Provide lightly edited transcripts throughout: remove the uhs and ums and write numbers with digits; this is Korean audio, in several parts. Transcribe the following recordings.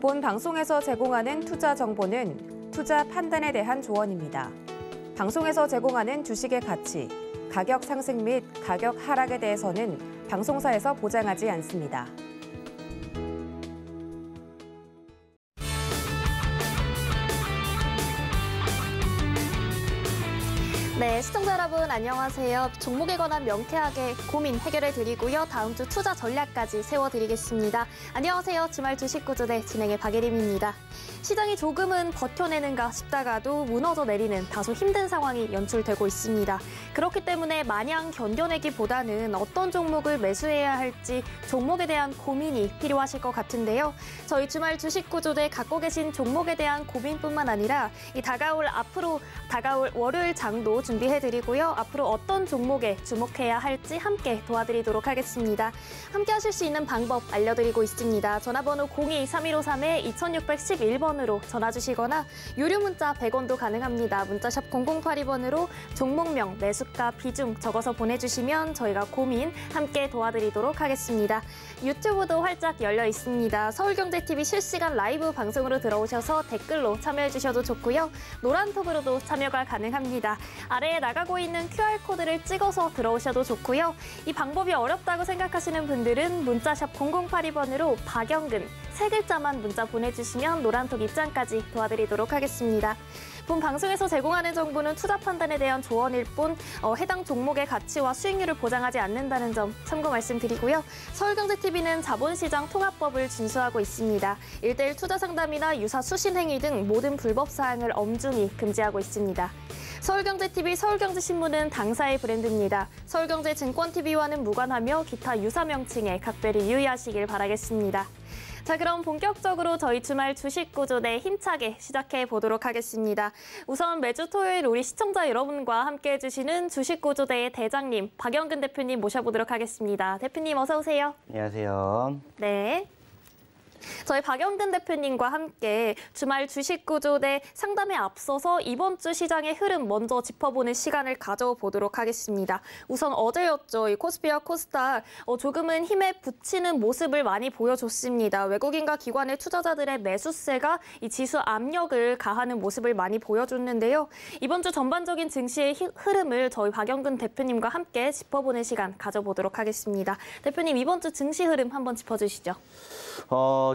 본 방송에서 제공하는 투자 정보는 투자 판단에 대한 조언입니다. 방송에서 제공하는 주식의 가치, 가격 상승 및 가격 하락에 대해서는 방송사에서 보장하지 않습니다. 네, 시청자 여러분 안녕하세요. 종목에 관한 명쾌하게 고민 해결해 드리고요. 다음 주 투자 전략까지 세워드리겠습니다. 안녕하세요. 주말 주식 구조대 진행의 박예림입니다. 시장이 조금은 버텨내는가 싶다가도 무너져 내리는 다소 힘든 상황이 연출되고 있습니다. 그렇기 때문에 마냥 견뎌내기보다는 어떤 종목을 매수해야 할지 종목에 대한 고민이 필요하실 것 같은데요. 저희 주말 주식 구조대 갖고 계신 종목에 대한 고민뿐만 아니라 이 다가올 월요일 장도 준비해드리고요. 앞으로 어떤 종목에 주목해야 할지 함께 도와드리도록 하겠습니다. 함께 하실 수 있는 방법 알려드리고 있습니다. 전화번호 02-3153-2611번으로 전화 주시거나 유료 문자 100원도 가능합니다. 문자샵 0082번으로 종목명, 매수가, 비중 적어서 보내주시면 저희가 고민 함께 도와드리도록 하겠습니다. 유튜브도 활짝 열려 있습니다. 서울경제TV 실시간 라이브 방송으로 들어오셔서 댓글로 참여해주셔도 좋고요. 노란톡으로도 참여가 가능합니다. 아래에 나가고 있는 QR코드를 찍어서 들어오셔도 좋고요. 이 방법이 어렵다고 생각하시는 분들은 문자샵 0082번으로 박영근 세 글자만 문자 보내주시면 노란톡 입장까지 도와드리도록 하겠습니다. 본 방송에서 제공하는 정보는 투자 판단에 대한 조언일 뿐 해당 종목의 가치와 수익률을 보장하지 않는다는 점 참고 말씀드리고요. 서울경제TV는 자본시장 통합법을 준수하고 있습니다. 1:1 투자 상담이나 유사 수신 행위 등 모든 불법 사항을 엄중히 금지하고 있습니다. 서울경제TV, 서울경제신문은 당사의 브랜드입니다. 서울경제증권TV와는 무관하며 기타 유사 명칭에 각별히 유의하시길 바라겠습니다. 자, 그럼 본격적으로 저희 주말 주식 구조대 힘차게 시작해 보도록 하겠습니다. 우선 매주 토요일 우리 시청자 여러분과 함께 해주시는 주식 구조대의 대장님 박영근 대표님 모셔보도록 하겠습니다. 대표님 어서 오세요. 안녕하세요. 네. 저희 박영근 대표님과 함께 주말 주식 구조대 상담에 앞서서 이번 주 시장의 흐름 먼저 짚어보는 시간을 가져보도록 하겠습니다. 우선 어제였죠. 이 코스피와 코스닥 조금은 힘에 부치는 모습을 많이 보여줬습니다. 외국인과 기관의 투자자들의 매수세가 이 지수 압력을 가하는 모습을 많이 보여줬는데요. 이번 주 전반적인 증시의 흐름을 저희 박영근 대표님과 함께 짚어보는 시간 가져보도록 하겠습니다. 대표님 이번 주 증시 흐름 한번 짚어주시죠.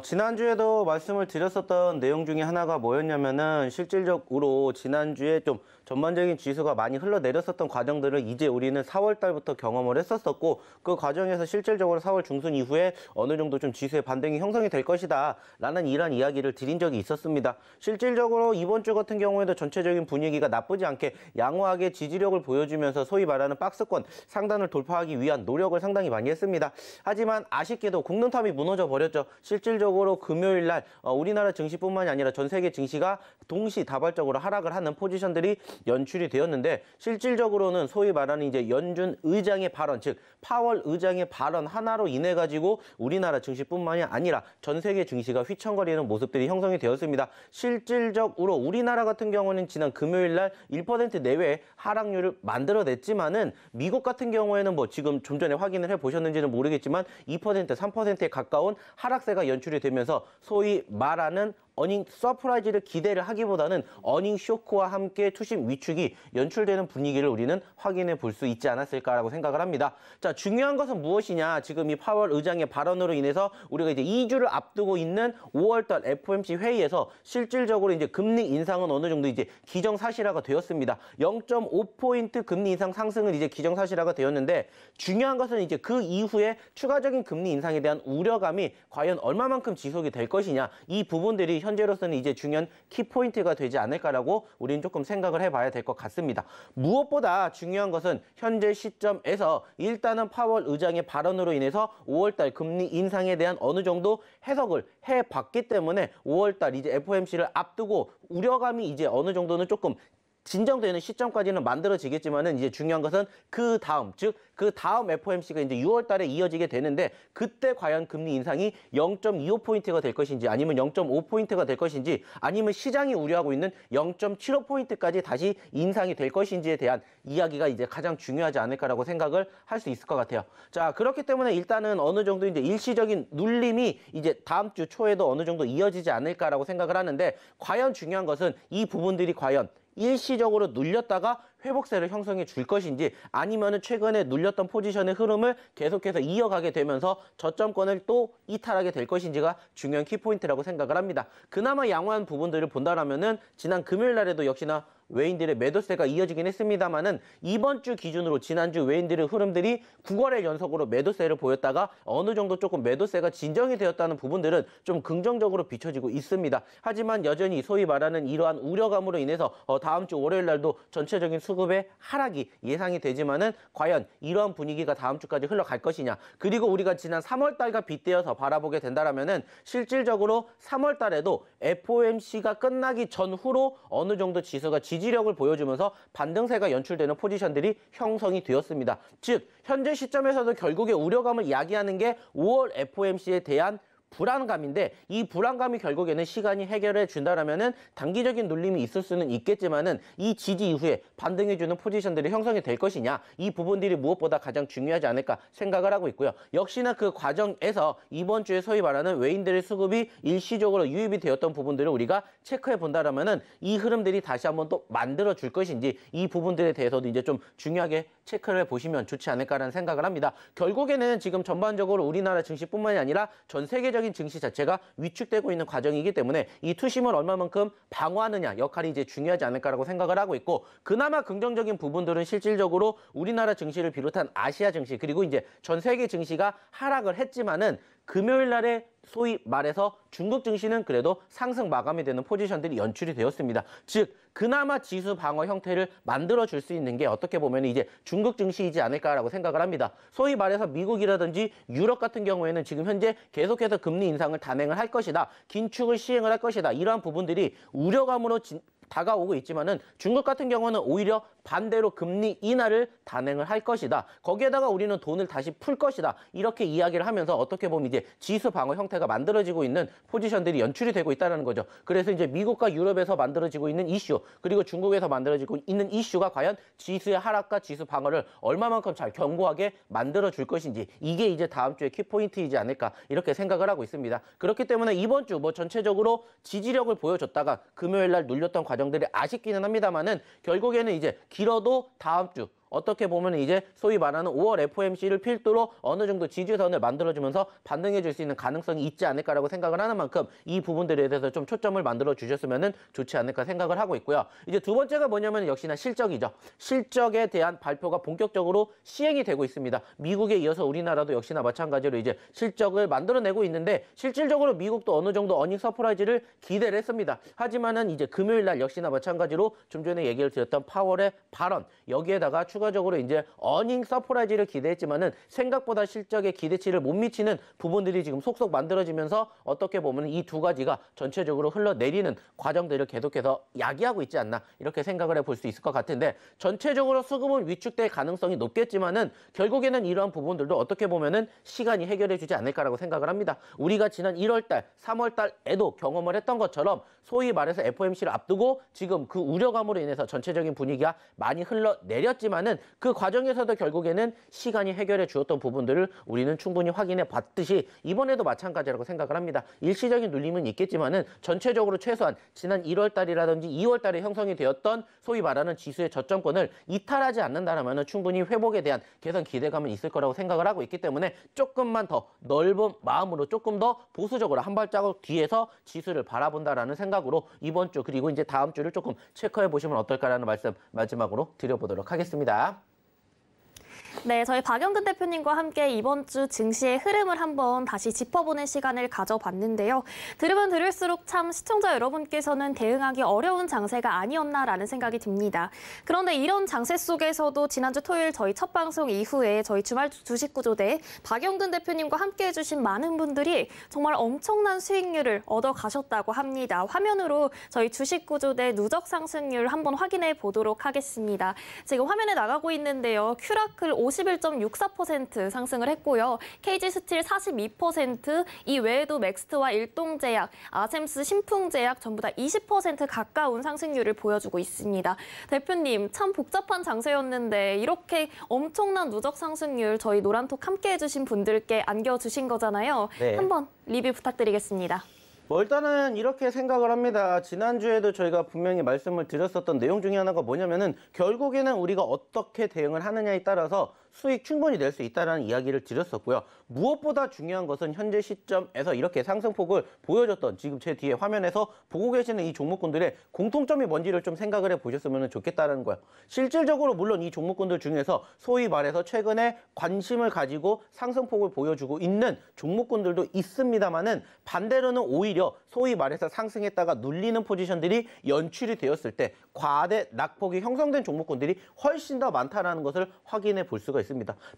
지난주에도 말씀을 드렸었던 내용 중에 하나가 뭐였냐면은 실질적으로 지난주에 좀 전반적인 지수가 많이 흘러내렸었던 과정들을 이제 우리는 4월 달부터 경험을 했었었고 그 과정에서 실질적으로 4월 중순 이후에 어느 정도 좀 지수의 반등이 형성이 될 것이다 라는 이런 이야기를 드린 적이 있었습니다. 실질적으로 이번 주 같은 경우에도 전체적인 분위기가 나쁘지 않게 양호하게 지지력을 보여주면서 소위 말하는 박스권 상단을 돌파하기 위한 노력을 상당히 많이 했습니다. 하지만 아쉽게도 공든탑이 무너져 버렸죠. 실질적으로 금요일 날 우리나라 증시뿐만이 아니라 전 세계 증시가 동시다발적으로 하락을 하는 포지션들이 연출이 되었는데 실질적으로는 소위 말하는 이제 연준 의장의 발언, 즉 파월 의장의 발언 하나로 인해 가지고 우리나라 증시뿐만이 아니라 전 세계 증시가 휘청거리는 모습들이 형성이 되었습니다. 실질적으로 우리나라 같은 경우는 지난 금요일 날 1% 내외의 하락률을 만들어냈지만은 미국 같은 경우에는 뭐 지금 좀 전에 확인을 해 보셨는지는 모르겠지만 2%, 3%에 가까운 하락세가 연출이 되면서 소위 말하는 어닝 서프라이즈를 기대를 하기보다는 어닝 쇼크와 함께 투심 위축이 연출되는 분위기를 우리는 확인해 볼 수 있지 않았을까라고 생각을 합니다. 자, 중요한 것은 무엇이냐? 지금 이 파월 의장의 발언으로 인해서 우리가 이제 2주를 앞두고 있는 5월달 FOMC 회의에서 실질적으로 이제 금리 인상은 어느 정도 이제 기정사실화가 되었습니다. 0.5포인트 금리 인상 상승은 이제 기정사실화가 되었는데 중요한 것은 이제 그 이후에 추가적인 금리 인상에 대한 우려감이 과연 얼마만큼 지속이 될 것이냐? 이 부분들이 현재로서는 이제 중요한 키포인트가 되지 않을까라고 우리는 조금 생각을 해봐야 될 것 같습니다. 무엇보다 중요한 것은 현재 시점에서 일단은 파월 의장의 발언으로 인해서 5월달 금리 인상에 대한 어느 정도 해석을 해봤기 때문에 5월달 이제 FOMC를 앞두고 우려감이 이제 어느 정도는 조금 진정되는 시점까지는 만들어지겠지만은 이제 중요한 것은 그 다음, 즉 그 다음 FOMC가 이제 6월 달에 이어지게 되는데 그때 과연 금리 인상이 0.25포인트가 될 것인지 아니면 0.5포인트가 될 것인지 아니면 시장이 우려하고 있는 0.75포인트까지 다시 인상이 될 것인지에 대한 이야기가 이제 가장 중요하지 않을까라고 생각을 할 수 있을 것 같아요. 자, 그렇기 때문에 일단은 어느 정도 이제 일시적인 눌림이 이제 다음 주 초에도 어느 정도 이어지지 않을까라고 생각을 하는데 과연 중요한 것은 이 부분들이 과연 일시적으로 눌렸다가 회복세를 형성해 줄 것인지 아니면은 최근에 눌렸던 포지션의 흐름을 계속해서 이어가게 되면서 저점권을 또 이탈하게 될 것인지가 중요한 키포인트라고 생각을 합니다. 그나마 양호한 부분들을 본다라면은 지난 금요일 날에도 역시나 외인들의 매도세가 이어지긴 했습니다만은 이번 주 기준으로 지난주 외인들의 흐름들이 9거래일 연속으로 매도세를 보였다가 어느 정도 조금 매도세가 진정이 되었다는 부분들은 좀 긍정적으로 비춰지고 있습니다. 하지만 여전히 소위 말하는 이러한 우려감으로 인해서 다음 주 월요일 날도 전체적인 수급의 하락이 예상이 되지만은 과연 이러한 분위기가 다음 주까지 흘러갈 것이냐. 그리고 우리가 지난 3월 달과 빗대어서 바라보게 된다라면은 실질적으로 3월 달에도 FOMC가 끝나기 전후로 어느 정도 지수가 지지력을 보여주면서 반등세가 연출되는 포지션들이 형성이 되었습니다. 즉 현재 시점에서도 결국에 우려감을 야기하는 게 5월 FOMC에 대한 불안감인데 이 불안감이 결국에는 시간이 해결해 준다라면은 단기적인 눌림이 있을 수는 있겠지만은 이 지지 이후에 반등해주는 포지션들이 형성이 될 것이냐 이 부분들이 무엇보다 가장 중요하지 않을까 생각을 하고 있고요. 역시나 그 과정에서 이번 주에 소위 말하는 외인들의 수급이 일시적으로 유입이 되었던 부분들을 우리가 체크해 본다라면은 이 흐름들이 다시 한번 또 만들어 줄 것인지 이 부분들에 대해서도 이제 좀 중요하게 체크를 해보시면 좋지 않을까라는 생각을 합니다. 결국에는 지금 전반적으로 우리나라 증시뿐만이 아니라 전 세계적인 증시 자체가 위축되고 있는 과정이기 때문에 이 투심을 얼마만큼 방어하느냐 역할이 이제 중요하지 않을까라고 생각을 하고 있고 그나마 긍정적인 부분들은 실질적으로 우리나라 증시를 비롯한 아시아 증시 그리고 이제 전 세계 증시가 하락을 했지만은 금요일 날에 소위 말해서 중국 증시는 그래도 상승 마감이 되는 포지션들이 연출이 되었습니다. 즉 그나마 지수 방어 형태를 만들어줄 수 있는 게 어떻게 보면 이제 중국 증시이지 않을까라고 생각을 합니다. 소위 말해서 미국이라든지 유럽 같은 경우에는 지금 현재 계속해서 금리 인상을 단행을 할 것이다. 긴축을 시행을 할 것이다. 이러한 부분들이 우려감으로 다가오고 있지만은 중국 같은 경우는 오히려 반대로 금리 인하를 단행을 할 것이다. 거기에다가 우리는 돈을 다시 풀 것이다. 이렇게 이야기를 하면서 어떻게 보면 이제 지수 방어 형태가 만들어지고 있는 포지션들이 연출이 되고 있다는 거죠. 그래서 이제 미국과 유럽에서 만들어지고 있는 이슈 그리고 중국에서 만들어지고 있는 이슈가 과연 지수의 하락과 지수 방어를 얼마만큼 잘 견고하게 만들어 줄 것인지 이게 이제 다음 주에 키포인트이지 않을까 이렇게 생각을 하고 있습니다. 그렇기 때문에 이번 주 뭐 전체적으로 지지력을 보여줬다가 금요일 날 눌렸던 과정들이 아쉽기는 합니다만은 결국에는 이제 길어도 다음 주 어떻게 보면 이제 소위 말하는 5월 FOMC를 필두로 어느 정도 지지선을 만들어주면서 반등해 줄 수 있는 가능성이 있지 않을까라고 생각을 하는 만큼 이 부분들에 대해서 좀 초점을 만들어 주셨으면 좋지 않을까 생각을 하고 있고요. 이제 두 번째가 뭐냐면 역시나 실적이죠. 실적에 대한 발표가 본격적으로 시행이 되고 있습니다. 미국에 이어서 우리나라도 역시나 마찬가지로 이제 실적을 만들어내고 있는데 실질적으로 미국도 어느 정도 어닝 서프라이즈를 기대를 했습니다. 하지만은 이제 금요일 날 역시나 마찬가지로 좀 전에 얘기를 드렸던 파월의 발언 여기에다가 추가적으로 이제 어닝 서프라이즈를 기대했지만은 생각보다 실적의 기대치를 못 미치는 부분들이 지금 속속 만들어지면서 어떻게 보면 이 두 가지가 전체적으로 흘러내리는 과정들을 계속해서 야기하고 있지 않나 이렇게 생각을 해볼 수 있을 것 같은데 전체적으로 수급은 위축될 가능성이 높겠지만은 결국에는 이러한 부분들도 어떻게 보면은 시간이 해결해주지 않을까라고 생각을 합니다. 우리가 지난 1월달, 3월달에도 경험을 했던 것처럼 소위 말해서 FOMC를 앞두고 지금 그 우려감으로 인해서 전체적인 분위기가 많이 흘러내렸지만은 그 과정에서도 결국에는 시간이 해결해 주었던 부분들을 우리는 충분히 확인해 봤듯이 이번에도 마찬가지라고 생각을 합니다. 일시적인 눌림은 있겠지만은 전체적으로 최소한 지난 1월 달이라든지 2월 달에 형성이 되었던 소위 말하는 지수의 저점권을 이탈하지 않는다라면 충분히 회복에 대한 개선 기대감은 있을 거라고 생각을 하고 있기 때문에 조금만 더 넓은 마음으로 조금 더 보수적으로 한 발자국 뒤에서 지수를 바라본다라는 생각으로 이번 주 그리고 이제 다음 주를 조금 체크해 보시면 어떨까라는 말씀 마지막으로 드려보도록 하겠습니다. 네, 저희 박영근 대표님과 함께 이번 주 증시의 흐름을 한번 다시 짚어보는 시간을 가져봤는데요. 들으면 들을수록 참 시청자 여러분께서는 대응하기 어려운 장세가 아니었나라는 생각이 듭니다. 그런데 이런 장세 속에서도 지난주 토요일 저희 첫 방송 이후에 저희 주말 주식구조대 박영근 대표님과 함께 해주신 많은 분들이 정말 엄청난 수익률을 얻어가셨다고 합니다. 화면으로 저희 주식구조대 누적 상승률 한번 확인해 보도록 하겠습니다. 지금 화면에 나가고 있는데요. 큐라클 51.64% 상승을 했고요. KG스틸 42%, 이 외에도 맥스트와 일동제약, 아셈스 신풍제약 전부 다 20% 가까운 상승률을 보여주고 있습니다. 대표님, 참 복잡한 장세였는데 이렇게 엄청난 누적 상승률 저희 노란톡 함께 해주신 분들께 안겨주신 거잖아요. 네. 한번 리뷰 부탁드리겠습니다. 뭐 일단은 이렇게 생각을 합니다. 지난주에도 저희가 분명히 말씀을 드렸었던 내용 중에 하나가 뭐냐면은 결국에는 우리가 어떻게 대응을 하느냐에 따라서 수익 충분히 낼 수 있다는 이야기를 드렸었고요. 무엇보다 중요한 것은 현재 시점에서 이렇게 상승폭을 보여줬던 지금 제 뒤에 화면에서 보고 계시는 이 종목군들의 공통점이 뭔지를 좀 생각을 해보셨으면 좋겠다는 거예요. 실질적으로 물론 이 종목군들 중에서 소위 말해서 최근에 관심을 가지고 상승폭을 보여주고 있는 종목군들도 있습니다만은 반대로는 오히려 소위 말해서 상승했다가 눌리는 포지션들이 연출이 되었을 때 과대 낙폭이 형성된 종목군들이 훨씬 더 많다는 것을 확인해 볼 수가 있습니다.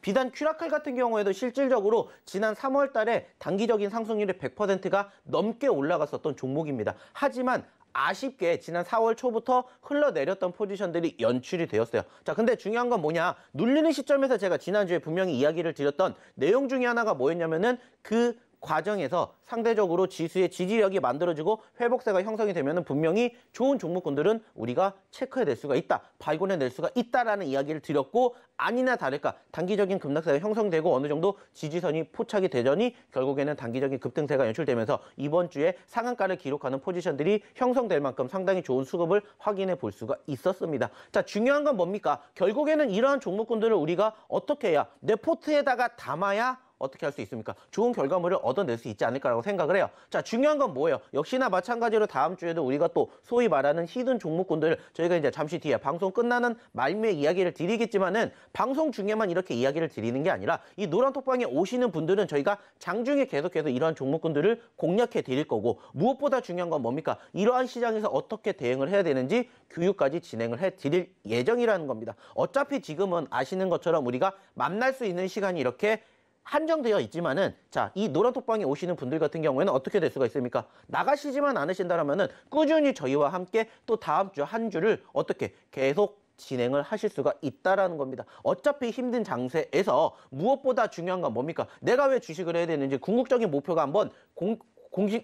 비단 큐라클 같은 경우에도 실질적으로 지난 3월 달에 단기적인 상승률이 100%가 넘게 올라갔었던 종목입니다. 하지만 아쉽게 지난 4월 초부터 흘러내렸던 포지션들이 연출이 되었어요. 자, 근데 중요한 건 뭐냐? 눌리는 시점에서 제가 지난주에 분명히 이야기를 드렸던 내용 중에 하나가 뭐였냐면은 그 과정에서 상대적으로 지수의 지지력이 만들어지고 회복세가 형성이 되면 분명히 좋은 종목군들은 우리가 체크해낼 수가 있다, 발견해낼 수가 있다라는 이야기를 드렸고, 아니나 다를까 단기적인 급락세가 형성되고 어느 정도 지지선이 포착이 되더니 결국에는 단기적인 급등세가 연출되면서 이번 주에 상한가를 기록하는 포지션들이 형성될 만큼 상당히 좋은 수급을 확인해 볼 수가 있었습니다. 자, 중요한 건 뭡니까? 결국에는 이러한 종목군들을 우리가 어떻게 해야 내 포트에다가 담아야 어떻게 할 수 있습니까? 좋은 결과물을 얻어낼 수 있지 않을까라고 생각을 해요. 자, 중요한 건 뭐예요? 역시나 마찬가지로 다음 주에도 우리가 또 소위 말하는 히든 종목군들, 저희가 이제 잠시 뒤에 방송 끝나는 말미에 이야기를 드리겠지만은 방송 중에만 이렇게 이야기를 드리는 게 아니라 이 노란톡방에 오시는 분들은 저희가 장중에 계속해서 이러한 종목군들을 공략해 드릴 거고, 무엇보다 중요한 건 뭡니까? 이러한 시장에서 어떻게 대응을 해야 되는지 교육까지 진행을 해 드릴 예정이라는 겁니다. 어차피 지금은 아시는 것처럼 우리가 만날 수 있는 시간이 이렇게 한정되어 있지만은, 자, 이 노란톡방에 오시는 분들 같은 경우에는 어떻게 될 수가 있습니까? 나가시지만 않으신다라면은 꾸준히 저희와 함께 또 다음 주 한 주를 어떻게 계속 진행을 하실 수가 있다라는 겁니다. 어차피 힘든 장세에서 무엇보다 중요한 건 뭡니까? 내가 왜 주식을 해야 되는지 궁극적인 목표가 한번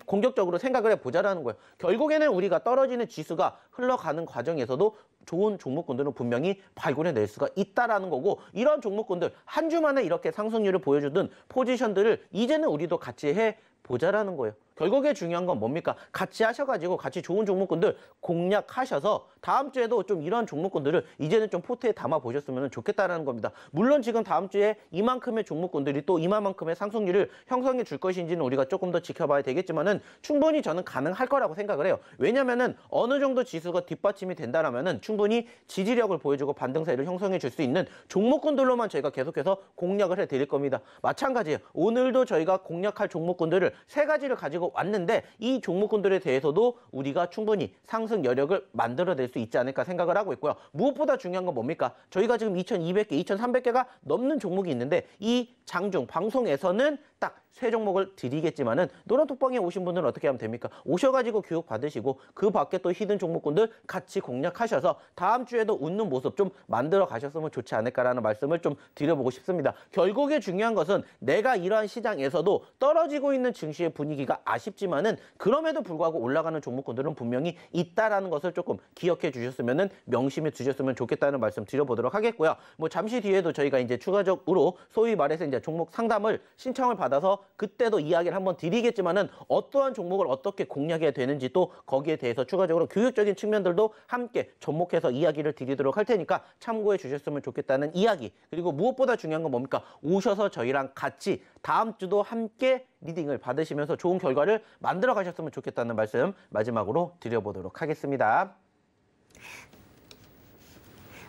공격적으로 생각을 해보자라는 거예요. 결국에는 우리가 떨어지는 지수가 흘러가는 과정에서도 좋은 종목군들은 분명히 발굴해낼 수가 있다라는 거고, 이런 종목군들 한 주 만에 이렇게 상승률을 보여주던 포지션들을 이제는 우리도 같이 해보자라는 거예요. 결국에 중요한 건 뭡니까? 같이 하셔가지고 같이 좋은 종목군들 공략하셔서 다음 주에도 좀 이런 종목군들을 이제는 좀 포트에 담아 보셨으면 좋겠다라는 겁니다. 물론 지금 다음 주에 이만큼의 종목군들이 또 이만큼의 상승률을 형성해 줄 것인지는 우리가 조금 더 지켜봐야 되겠지만은 충분히 저는 가능할 거라고 생각을 해요. 왜냐면은 어느 정도 지수가 뒷받침이 된다라면은 충분히 지지력을 보여주고 반등세를 형성해 줄 수 있는 종목군들로만 저희가 계속해서 공략을 해 드릴 겁니다. 마찬가지예요. 오늘도 저희가 공략할 종목군들을 세 가지를 가지고 왔는데 이 종목군들에 대해서도 우리가 충분히 상승 여력을 만들어낼 수 있지 않을까 생각을 하고 있고요. 무엇보다 중요한 건 뭡니까? 저희가 지금 2,200개, 2,300개가 넘는 종목이 있는데 이 장중 방송에서는 딱 세 종목을 드리겠지만은 노란톡방에 오신 분들은 어떻게 하면 됩니까? 오셔가지고 교육 받으시고 그 밖에 또 히든 종목군들 같이 공략하셔서 다음 주에도 웃는 모습 좀 만들어 가셨으면 좋지 않을까라는 말씀을 좀 드려보고 싶습니다. 결국에 중요한 것은 내가 이러한 시장에서도 떨어지고 있는 증시의 분위기가 아쉽지만은 그럼에도 불구하고 올라가는 종목군들은 분명히 있다라는 것을 조금 기억해 주셨으면은 명심해 주셨으면 좋겠다는 말씀 드려보도록 하겠고요. 뭐 잠시 뒤에도 저희가 이제 추가적으로 소위 말해서 이제 종목 상담을 신청을 받아서 그때도 이야기를 한번 드리겠지만은 어떠한 종목을 어떻게 공략해야 되는지 또 거기에 대해서 추가적으로 교육적인 측면들도 함께 접목해서 이야기를 드리도록 할 테니까 참고해 주셨으면 좋겠다는 이야기, 그리고 무엇보다 중요한 건 뭡니까? 오셔서 저희랑 같이 다음 주도 함께 리딩을 받으시면서 좋은 결과를 만들어 가셨으면 좋겠다는 말씀 마지막으로 드려보도록 하겠습니다.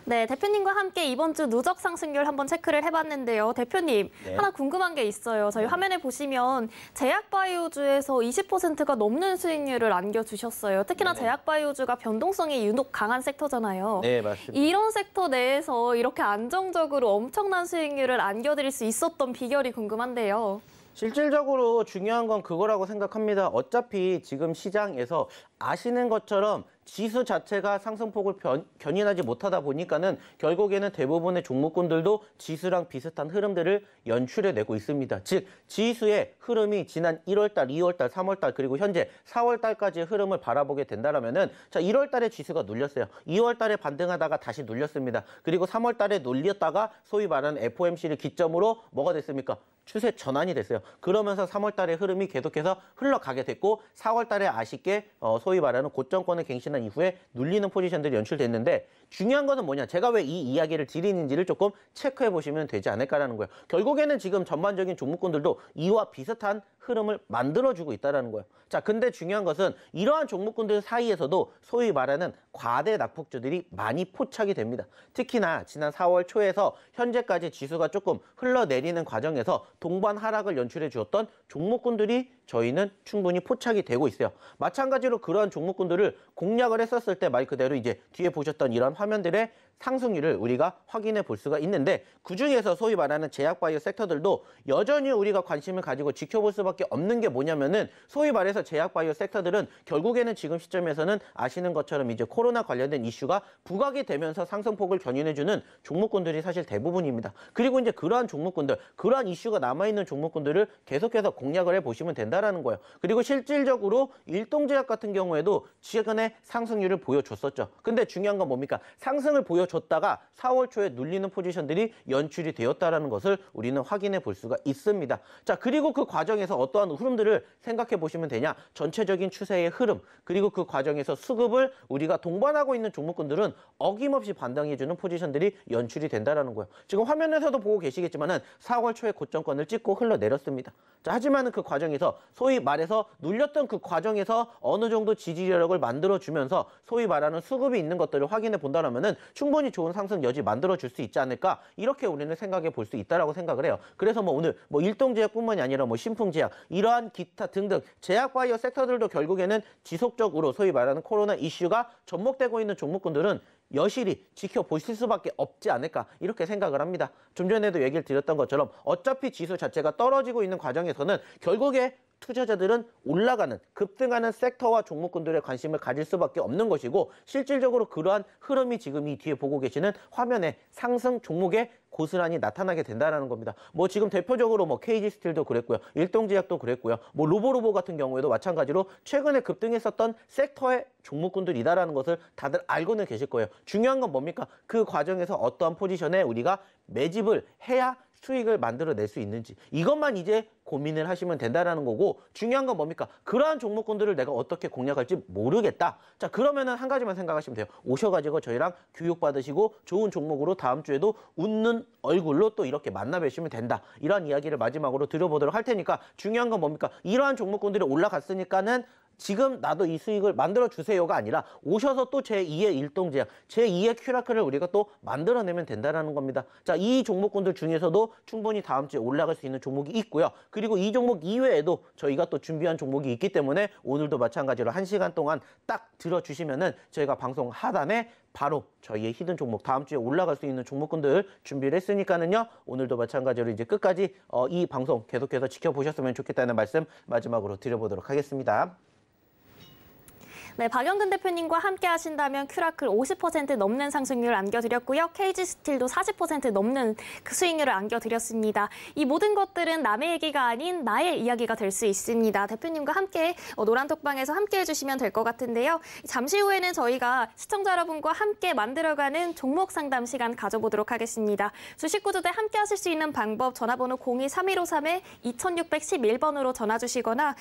네, 대표님과 함께 이번 주 누적 상승률 한번 체크를 해봤는데요. 대표님, 네. 하나 궁금한 게 있어요. 저희 화면에 보시면 제약바이오주에서 20%가 넘는 수익률을 안겨주셨어요. 특히나 네. 제약바이오주가 변동성이 유독 강한 섹터잖아요. 네, 맞습니다. 이런 섹터 내에서 이렇게 안정적으로 엄청난 수익률을 안겨드릴 수 있었던 비결이 궁금한데요. 실질적으로 중요한 건 그거라고 생각합니다. 어차피 지금 시장에서 아시는 것처럼 지수 자체가 상승폭을 견인하지 못하다 보니까는 결국에는 대부분의 종목군들도 지수랑 비슷한 흐름들을 연출해내고 있습니다. 즉 지수의 흐름이 지난 1월달, 2월달, 3월달 그리고 현재 4월달까지의 흐름을 바라보게 된다면은 자 1월달에 지수가 눌렸어요. 2월달에 반등하다가 다시 눌렸습니다. 그리고 3월달에 눌렸다가 소위 말하는 FOMC를 기점으로 뭐가 됐습니까? 추세 전환이 됐어요. 그러면서 3월달의 흐름이 계속해서 흘러가게 됐고 4월달에 아쉽게 소위 말하는 고점권을 갱신한 이후에 눌리는 포지션들이 연출됐는데 중요한 거는 뭐냐? 제가 왜 이 이야기를 드리는지를 조금 체크해 보시면 되지 않을까라는 거예요. 결국에는 지금 전반적인 종목군들도 이와 비슷한 흐름을 만들어주고 있다는 거예요. 자, 근데 중요한 것은 이러한 종목군들 사이에서도 소위 말하는 과대 낙폭주들이 많이 포착이 됩니다. 특히나 지난 4월 초에서 현재까지 지수가 조금 흘러내리는 과정에서 동반 하락을 연출해 주었던 종목군들이 저희는 충분히 포착이 되고 있어요. 마찬가지로 그러한 종목군들을 공략을 했었을 때 말 그대로 이제 뒤에 보셨던 이런 화면들의 상승률을 우리가 확인해 볼 수가 있는데 그중에서 소위 말하는 제약바이오 섹터들도 여전히 우리가 관심을 가지고 지켜볼 수밖에 없는 게 뭐냐면은 소위 말해서 제약바이오 섹터들은 결국에는 지금 시점에서는 아시는 것처럼 이제 코로나 관련된 이슈가 부각이 되면서 상승폭을 견인해주는 종목군들이 사실 대부분입니다. 그리고 이제 그러한 종목군들, 그러한 이슈가 남아있는 종목군들을 계속해서 공략을 해보시면 된다라는 거예요. 그리고 실질적으로 일동제약 같은 경우에도 최근에 상승률을 보여줬었죠. 근데 중요한 건 뭡니까? 상승을 보여줬다가 4월 초에 눌리는 포지션들이 연출이 되었다는 것을 우리는 확인해 볼 수가 있습니다. 자, 그리고 그 과정에서 어떠한 흐름들을 생각해 보시면 되냐? 전체적인 추세의 흐름, 그리고 그 과정에서 수급을 우리가 동반하고 있는 종목군들은 어김없이 반등해주는 포지션들이 연출이 된다는 거예요. 지금 화면에서도 보고 계시겠지만은 4월 초에 고점권을 찍고 흘러내렸습니다. 자, 하지만은 그 과정에서 소위 말해서 눌렸던 그 과정에서 어느 정도 지지력을 만들어주면서 소위 말하는 수급이 있는 것들을 확인해 본다면은 충분히 좋은 상승 여지 만들어줄 수 있지 않을까 이렇게 우리는 생각해 볼 수 있다라고 생각을 해요. 그래서 뭐 오늘 뭐 일동제약뿐만이 아니라 뭐 신풍제약 이러한 기타 등등 제약바이오 섹터들도 결국에는 지속적으로 소위 말하는 코로나 이슈가 접목되고 있는 종목군들은 여실히 지켜보실 수밖에 없지 않을까 이렇게 생각을 합니다. 좀 전에도 얘기를 드렸던 것처럼 어차피 지수 자체가 떨어지고 있는 과정에서는 결국에 투자자들은 올라가는 급등하는 섹터와 종목군들에 관심을 가질 수밖에 없는 것이고 실질적으로 그러한 흐름이 지금 이 뒤에 보고 계시는 화면에 상승 종목에 고스란히 나타나게 된다는 겁니다. 뭐 지금 대표적으로 뭐 KG스틸도 그랬고요. 일동제약도 그랬고요. 뭐 로보로보 같은 경우에도 마찬가지로 최근에 급등했었던 섹터의 종목군들이다라는 것을 다들 알고는 계실 거예요. 중요한 건 뭡니까? 그 과정에서 어떠한 포지션에 우리가 매집을 해야 수익을 만들어낼 수 있는지 이것만 이제 고민을 하시면 된다라는 거고 중요한 건 뭡니까? 그러한 종목군들을 내가 어떻게 공략할지 모르겠다. 자, 그러면은 한 가지만 생각하시면 돼요. 오셔가지고 저희랑 교육받으시고 좋은 종목으로 다음 주에도 웃는 얼굴로 또 이렇게 만나 뵈시면 된다. 이런 이야기를 마지막으로 드려보도록 할 테니까 중요한 건 뭡니까? 이러한 종목군들이 올라갔으니까는 지금 나도 이 수익을 만들어 주세요가 아니라 오셔서 또 제2의 일동제약, 제2의 큐라클을 우리가 또 만들어내면 된다는 겁니다. 자, 이 종목군들 중에서도 충분히 다음 주에 올라갈 수 있는 종목이 있고요. 그리고 이 종목 이외에도 저희가 또 준비한 종목이 있기 때문에 오늘도 마찬가지로 1시간 동안 딱 들어주시면은 저희가 방송 하단에 바로 저희의 히든 종목 다음 주에 올라갈 수 있는 종목군들 준비를 했으니까는요. 오늘도 마찬가지로 이제 끝까지 이 방송 계속해서 지켜보셨으면 좋겠다는 말씀 마지막으로 드려보도록 하겠습니다. 네, 박영근 대표님과 함께 하신다면 큐라클 50% 넘는 상승률을 안겨드렸고요. KG스틸도 40% 넘는 그 수익률을 안겨드렸습니다. 이 모든 것들은 남의 얘기가 아닌 나의 이야기가 될 수 있습니다. 대표님과 함께 노란톡방에서 함께 해주시면 될 것 같은데요. 잠시 후에는 저희가 시청자 여러분과 함께 만들어가는 종목 상담 시간 가져보도록 하겠습니다. 주식구조대 함께 하실 수 있는 방법 전화번호 02-3153-2611번으로 전화 주시거나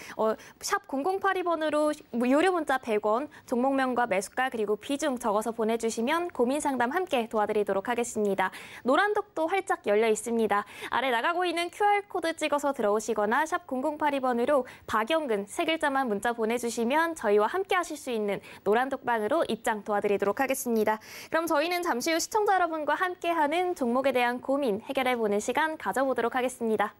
샵 0082번으로 유료 문자 100원 100억 원, 종목명과 매수가 그리고 비중 적어서 보내주시면 고민 상담 함께 도와드리도록 하겠습니다. 노란독도 활짝 열려 있습니다. 아래 나가고 있는 QR코드 찍어서 들어오시거나 샵 0082번으로 박영근 3글자만 문자 보내주시면 저희와 함께 하실 수 있는 노란독방으로 입장 도와드리도록 하겠습니다. 그럼 저희는 잠시 후 시청자 여러분과 함께하는 종목에 대한 고민 해결해보는 시간 가져보도록 하겠습니다.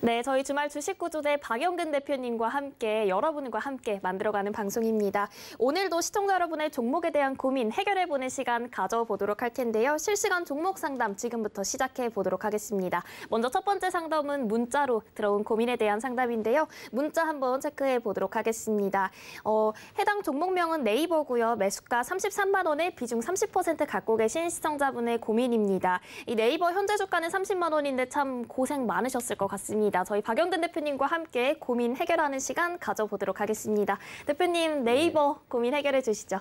네, 저희 주말 주식구조대 박영근 대표님과 함께 여러분과 함께 만들어가는 방송입니다. 오늘도 시청자 여러분의 종목에 대한 고민 해결해보는 시간 가져보도록 할 텐데요. 실시간 종목 상담 지금부터 시작해보도록 하겠습니다. 먼저 첫 번째 상담은 문자로 들어온 고민에 대한 상담인데요. 문자 한번 체크해보도록 하겠습니다. 해당 종목명은 네이버고요. 매수가 33만 원에 비중 30% 갖고 계신 시청자분의 고민입니다. 이 네이버 현재 주가는 30만 원인데 참 고생 많으셨을 것 같습니다. 저희 박영근 대표님과 함께 고민 해결하는 시간 가져보도록 하겠습니다. 대표님, 네이버 고민 해결해 주시죠.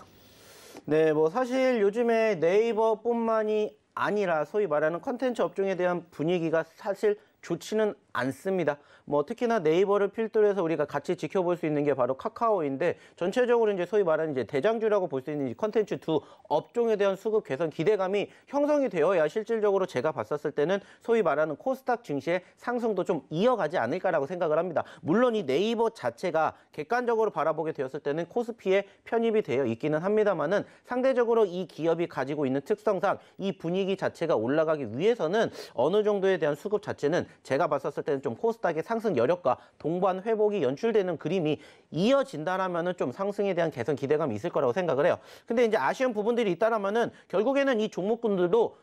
네, 뭐 사실 요즘에 네이버뿐만이 아니라 소위 말하는 컨텐츠 업종에 대한 분위기가 사실 좋지는 않습니다. 뭐 특히나 네이버를 필두로 해서 우리가 같이 지켜볼 수 있는 게 바로 카카오인데, 전체적으로 이제 소위 말하는 이제 대장주라고 볼 수 있는 이 컨텐츠 두 업종에 대한 수급 개선 기대감이 형성이 되어야 실질적으로 제가 봤었을 때는 소위 말하는 코스닥 증시의 상승도 좀 이어가지 않을까라고 생각을 합니다. 물론 이 네이버 자체가 객관적으로 바라보게 되었을 때는 코스피에 편입이 되어 있기는 합니다만은, 상대적으로 이 기업이 가지고 있는 특성상 이 분위기 자체가 올라가기 위해서는 어느 정도에 대한 수급 자체는 제가 봤었을 때는 좀 코스닥의 상승 여력과 동반 회복이 연출되는 그림이 이어진다라면은 좀 상승에 대한 개선 기대감이 있을 거라고 생각을 해요. 근데 이제 아쉬운 부분들이 있다라면은 결국에는 이 종목군들도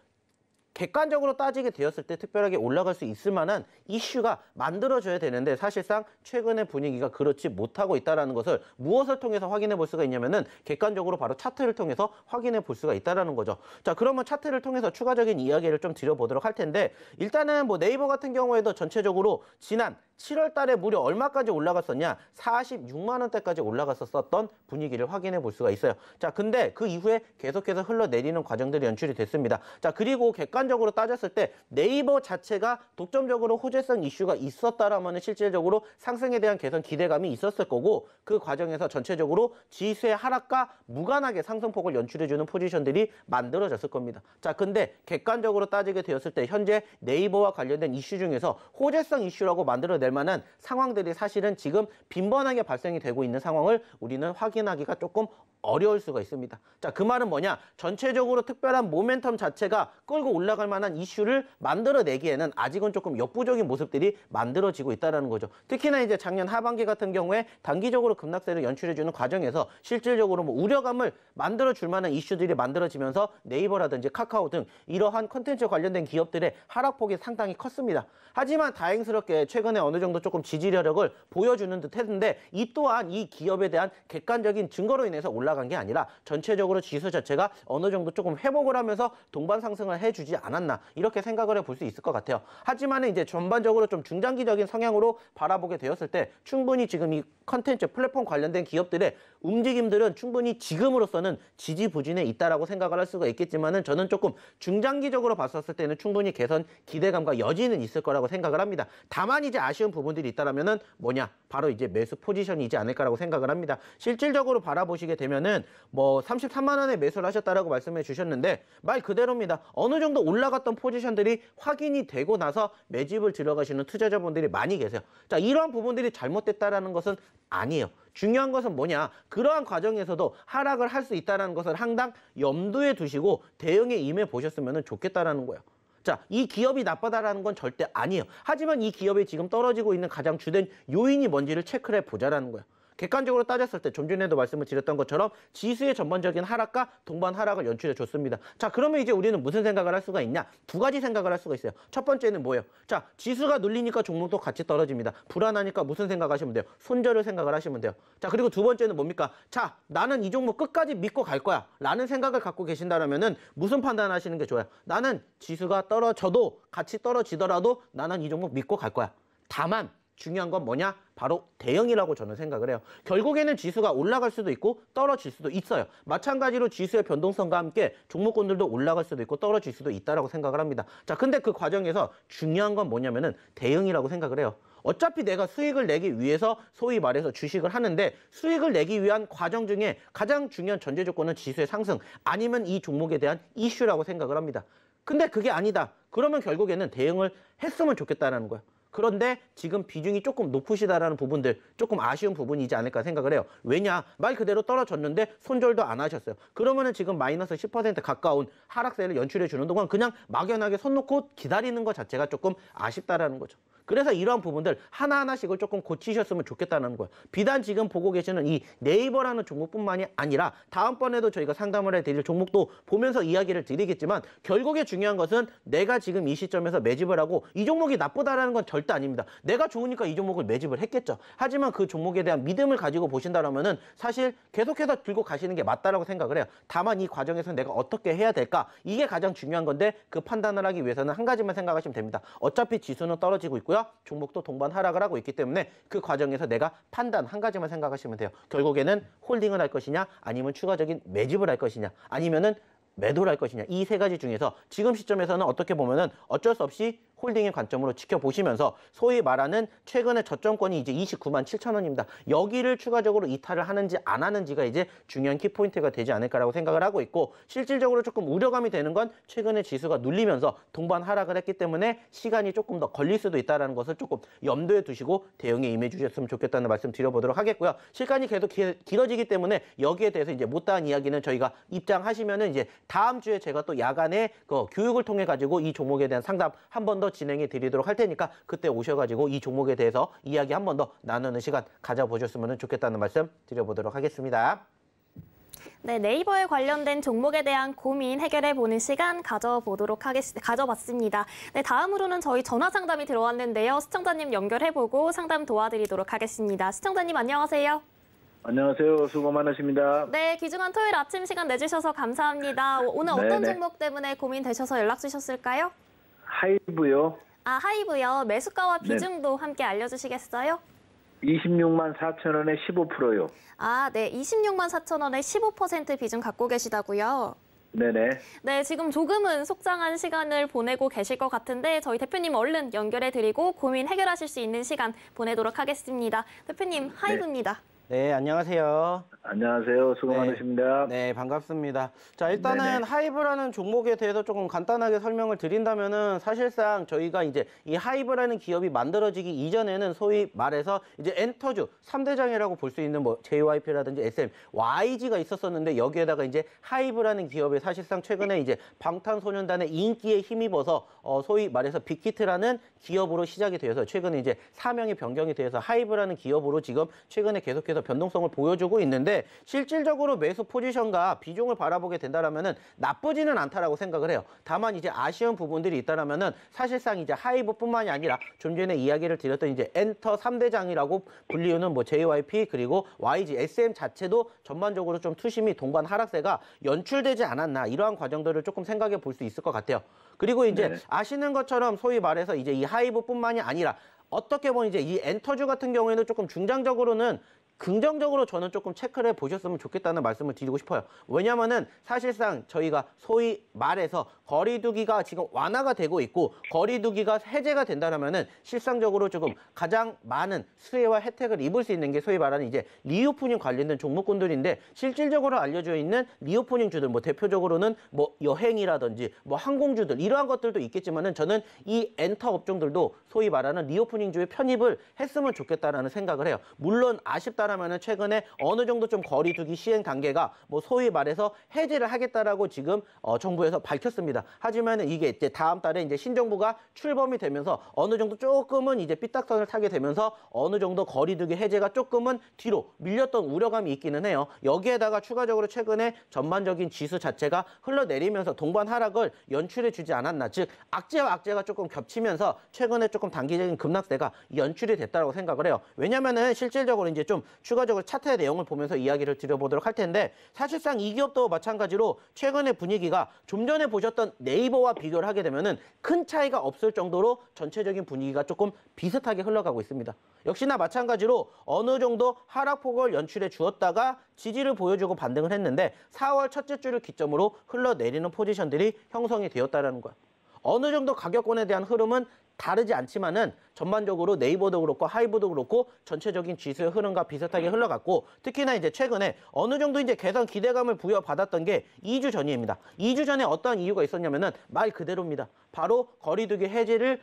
객관적으로 따지게 되었을 때 특별하게 올라갈 수 있을 만한 이슈가 만들어져야 되는데, 사실상 최근의 분위기가 그렇지 못하고 있다는 것을 무엇을 통해서 확인해 볼 수가 있냐면은 객관적으로 바로 차트를 통해서 확인해 볼 수가 있다는 거죠. 자, 그러면 차트를 통해서 추가적인 이야기를 좀 드려보도록 할 텐데, 일단은 뭐 네이버 같은 경우에도 전체적으로 지난 7월 달에 무려 얼마까지 올라갔었냐? 46만 원대까지 올라갔었던 분위기를 확인해 볼 수가 있어요. 자, 근데 그 이후에 계속해서 흘러내리는 과정들이 연출이 됐습니다. 자, 그리고 객관적으로 따졌을 때 네이버 자체가 독점적으로 호재성 이슈가 있었다라면 실질적으로 상승에 대한 개선 기대감이 있었을 거고, 그 과정에서 전체적으로 지수의 하락과 무관하게 상승폭을 연출해주는 포지션들이 만들어졌을 겁니다. 자, 근데 객관적으로 따지게 되었을 때 현재 네이버와 관련된 이슈 중에서 호재성 이슈라고 만들어낼 만한 상황들이 사실은 지금 빈번하게 발생이 되고 있는 상황을 우리는 확인하기가 조금 어려울 수가 있습니다. 자, 그 말은 뭐냐? 전체적으로 특별한 모멘텀 자체가 끌고 올라갈 만한 이슈를 만들어내기에는 아직은 조금 역부족인 모습들이 만들어지고 있다는 거죠. 특히나 이제 작년 하반기 같은 경우에 단기적으로 급락세를 연출해주는 과정에서 실질적으로 뭐 우려감을 만들어줄 만한 이슈들이 만들어지면서 네이버라든지 카카오 등 이러한 컨텐츠 관련된 기업들의 하락폭이 상당히 컸습니다. 하지만 다행스럽게 최근에 어느 정도 조금 지지력을 보여주는 듯 했는데, 이 또한 이 기업에 대한 객관적인 증거로 인해서 올라간 게 아니라 전체적으로 지수 자체가 어느 정도 조금 회복을 하면서 동반 상승을 해주지 않았나, 이렇게 생각을 해볼 수 있을 것 같아요. 하지만 이제 전반적으로 좀 중장기적인 성향으로 바라보게 되었을 때 충분히 지금 이 컨텐츠 플랫폼 관련된 기업들의 움직임들은 충분히 지금으로서는 지지부진해 있다라고 생각을 할 수가 있겠지만은, 저는 조금 중장기적으로 봤었을 때는 충분히 개선 기대감과 여지는 있을 거라고 생각을 합니다. 다만 이제 아쉬운 부분들이 있다라면은 뭐냐? 바로 이제 매수 포지션이지 않을까라고 생각을 합니다. 실질적으로 바라보시게 되면은 뭐 33만 원에 매수를 하셨다라고 말씀해 주셨는데, 말 그대로입니다. 어느 정도 올라갔던 포지션들이 확인이 되고 나서 매집을 들어가시는 투자자분들이 많이 계세요. 자, 이러한 부분들이 잘못됐다라는 것은 아니에요. 중요한 것은 뭐냐? 그러한 과정에서도 하락을 할 수 있다는 것을 항상 염두에 두시고 대응에 임해 보셨으면 좋겠다라는 거예요. 자, 이 기업이 나쁘다라는 건 절대 아니에요. 하지만 이 기업이 지금 떨어지고 있는 가장 주된 요인이 뭔지를 체크를 해보자라는 거예요. 객관적으로 따졌을 때 좀 전에도 말씀을 드렸던 것처럼 지수의 전반적인 하락과 동반 하락을 연출해 줬습니다. 자, 그러면 이제 우리는 무슨 생각을 할 수가 있냐? 두 가지 생각을 할 수가 있어요. 첫 번째는 뭐예요? 자, 지수가 눌리니까 종목도 같이 떨어집니다. 불안하니까 무슨 생각하시면 돼요? 손절을 생각을 하시면 돼요. 자, 그리고 두 번째는 뭡니까? 자, 나는 이 종목 끝까지 믿고 갈 거야 라는 생각을 갖고 계신다면은 무슨 판단하시는 게 좋아요? 나는 지수가 떨어져도 같이 떨어지더라도 나는 이 종목 믿고 갈 거야. 다만 중요한 건 뭐냐? 바로 대응이라고 저는 생각을 해요. 결국에는 지수가 올라갈 수도 있고 떨어질 수도 있어요. 마찬가지로 지수의 변동성과 함께 종목군들도 올라갈 수도 있고 떨어질 수도 있다라고 생각을 합니다. 자, 근데 그 과정에서 중요한 건 뭐냐면은 대응이라고 생각을 해요. 어차피 내가 수익을 내기 위해서 소위 말해서 주식을 하는데 수익을 내기 위한 과정 중에 가장 중요한 전제 조건은 지수의 상승 아니면 이 종목에 대한 이슈라고 생각을 합니다. 근데 그게 아니다. 그러면 결국에는 대응을 했으면 좋겠다는 거예요. 그런데 지금 비중이 조금 높으시다라는 부분들 조금 아쉬운 부분이지 않을까 생각을 해요. 왜냐? 말 그대로 떨어졌는데 손절도 안 하셨어요. 그러면은 지금 마이너스 10% 가까운 하락세를 연출해 주는 동안 그냥 막연하게 손 놓고 기다리는 것 자체가 조금 아쉽다라는 거죠. 그래서 이러한 부분들 하나하나씩을 조금 고치셨으면 좋겠다는 거예요. 비단 지금 보고 계시는 이 네이버라는 종목뿐만이 아니라 다음번에도 저희가 상담을 해드릴 종목도 보면서 이야기를 드리겠지만 결국에 중요한 것은 내가 지금 이 시점에서 매집을 하고 이 종목이 나쁘다라는 건 절대 아닙니다. 내가 좋으니까 이 종목을 매집을 했겠죠. 하지만 그 종목에 대한 믿음을 가지고 보신다면은 사실 계속해서 들고 가시는 게 맞다라고 생각을 해요. 다만 이 과정에서 내가 어떻게 해야 될까? 이게 가장 중요한 건데 그 판단을 하기 위해서는 한 가지만 생각하시면 됩니다. 어차피 지수는 떨어지고 있고요. 종목도 동반 하락을 하고 있기 때문에 그 과정에서 내가 판단 한 가지만 생각하시면 돼요. 결국에는 홀딩을 할 것이냐 아니면 추가적인 매집을 할 것이냐 아니면은 매도를 할 것이냐 이 세 가지 중에서 지금 시점에서는 어떻게 보면은 어쩔 수 없이 홀딩의 관점으로 지켜보시면서 소위 말하는 최근에 저점권이 이제 29만 7천 원입니다. 여기를 추가적으로 이탈을 하는지 안 하는지가 이제 중요한 키포인트가 되지 않을까라고 생각을 하고 있고 실질적으로 조금 우려감이 되는 건 최근에 지수가 눌리면서 동반 하락을 했기 때문에 시간이 조금 더 걸릴 수도 있다는 것을 조금 염두에 두시고 대응에 임해 주셨으면 좋겠다는 말씀 드려보도록 하겠고요. 시간이 계속 길어지기 때문에 여기에 대해서 이제 못다한 이야기는 저희가 입장하시면은 이제 다음 주에 제가 또 야간에 그 교육을 통해 가지고 이 종목에 대한 상담 한 번 더 진행해 드리도록 할 테니까 그때 오셔가지고 이 종목에 대해서 이야기 한 번 더 나누는 시간 가져보셨으면 좋겠다는 말씀 드려보도록 하겠습니다. 네, 네이버에 관련된 종목에 대한 고민 해결해보는 시간 가져봤습니다. 네, 다음으로는 저희 전화 상담이 들어왔는데요. 시청자님 연결해보고 상담 도와드리도록 하겠습니다. 시청자님 안녕하세요. 안녕하세요. 수고 많으십니다. 네, 귀중한 토요일 아침 시간 내주셔서 감사합니다. 오늘 어떤 종목 때문에 고민되셔서 연락 주셨을까요? 하이브요. 아, 하이브요. 매수가와 비중도 함께 알려주시겠어요? 26만 4천 원에 15%요. 아, 네. 26만 4천 원에 15% 비중 갖고 계시다고요? 네네. 네, 지금 조금은 속상한 시간을 보내고 계실 것 같은데 저희 대표님 얼른 연결해드리고 고민 해결하실 수 있는 시간 보내도록 하겠습니다. 대표님, 하이브입니다. 네, 안녕하세요. 안녕하세요. 수고 많으십니다. 네, 반갑습니다. 자, 일단은 네네. 하이브라는 종목에 대해서 조금 간단하게 설명을 드린다면은 사실상 저희가 이제 이 하이브라는 기업이 만들어지기 이전에는 소위 말해서 이제 엔터주 3대장이라고 볼 수 있는 뭐 JYP라든지 SM, YG가 있었었는데 여기에다가 이제 하이브라는 기업이 사실상 최근에 이제 방탄소년단의 인기에 힘입어서 소위 말해서 빅히트라는 기업으로 시작이 되어서 최근에 이제 사명이 변경이 되어서 하이브라는 기업으로 지금 최근에 계속해서 변동성을 보여주고 있는데 실질적으로 매수 포지션과 비중을 바라보게 된다면은 나쁘지는 않다라고 생각을 해요. 다만 이제 아쉬운 부분들이 있다라면은 사실상 이제 하이브뿐만이 아니라 좀 전에 이야기를 드렸던 이제 엔터 3대장이라고 불리우는 뭐 JYP 그리고 YG, SM 자체도 전반적으로 좀 투심이 동반 하락세가 연출되지 않았나 이러한 과정들을 조금 생각해 볼 수 있을 것 같아요. 그리고 이제 아시는 것처럼 소위 말해서 이제 이 하이브뿐만이 아니라 어떻게 보면 이제 이 엔터주 같은 경우에는 조금 중장적으로는 긍정적으로 저는 조금 체크를 해보셨으면 좋겠다는 말씀을 드리고 싶어요. 왜냐면은 사실상 저희가 소위 말해서 거리두기가 지금 완화가 되고 있고 거리두기가 해제가 된다면은 실상적으로 조금 가장 많은 수혜와 혜택을 입을 수 있는 게 소위 말하는 이제 리오프닝 관련된 종목군들인데 실질적으로 알려져 있는 리오프닝주들 뭐 대표적으로는 뭐 여행이라든지 뭐 항공주들 이러한 것들도 있겠지만은 저는 이 엔터 업종들도 소위 말하는 리오프닝주에 편입을 했으면 좋겠다라는 생각을 해요. 물론 아쉽다 있다라면은 최근에 어느 정도 좀 거리두기 시행 단계가 뭐 소위 말해서 해제를 하겠다라고 지금 정부에서 밝혔습니다. 하지만 이게 이제 다음 달에 이제 신정부가 출범이 되면서 어느 정도 조금은 이제 삐딱선을 타게 되면서 어느 정도 거리두기 해제가 조금은 뒤로 밀렸던 우려감이 있기는 해요. 여기에다가 추가적으로 최근에 전반적인 지수 자체가 흘러내리면서 동반 하락을 연출해 주지 않았나. 즉 악재와 악재가 조금 겹치면서 최근에 조금 단기적인 급락세가 연출이 됐다고 생각을 해요. 왜냐면은 실질적으로 이제 좀 추가적으로 차트의 내용을 보면서 이야기를 드려보도록 할 텐데 사실상 이 기업도 마찬가지로 최근의 분위기가 좀 전에 보셨던 네이버와 비교를 하게 되면은 큰 차이가 없을 정도로 전체적인 분위기가 조금 비슷하게 흘러가고 있습니다. 역시나 마찬가지로 어느 정도 하락폭을 연출해 주었다가 지지를 보여주고 반등을 했는데 4월 첫째 주를 기점으로 흘러내리는 포지션들이 형성이 되었다는 거예요. 어느 정도 가격권에 대한 흐름은 다르지 않지만은 전반적으로 네이버도 그렇고 하이브도 그렇고 전체적인 지수의 흐름과 비슷하게 흘러갔고 특히나 이제 최근에 어느 정도 이제 개선 기대감을 부여받았던 게 2주 전입니다. 2주 전에 어떤 이유가 있었냐면은 말 그대로입니다. 바로 거리두기 해제를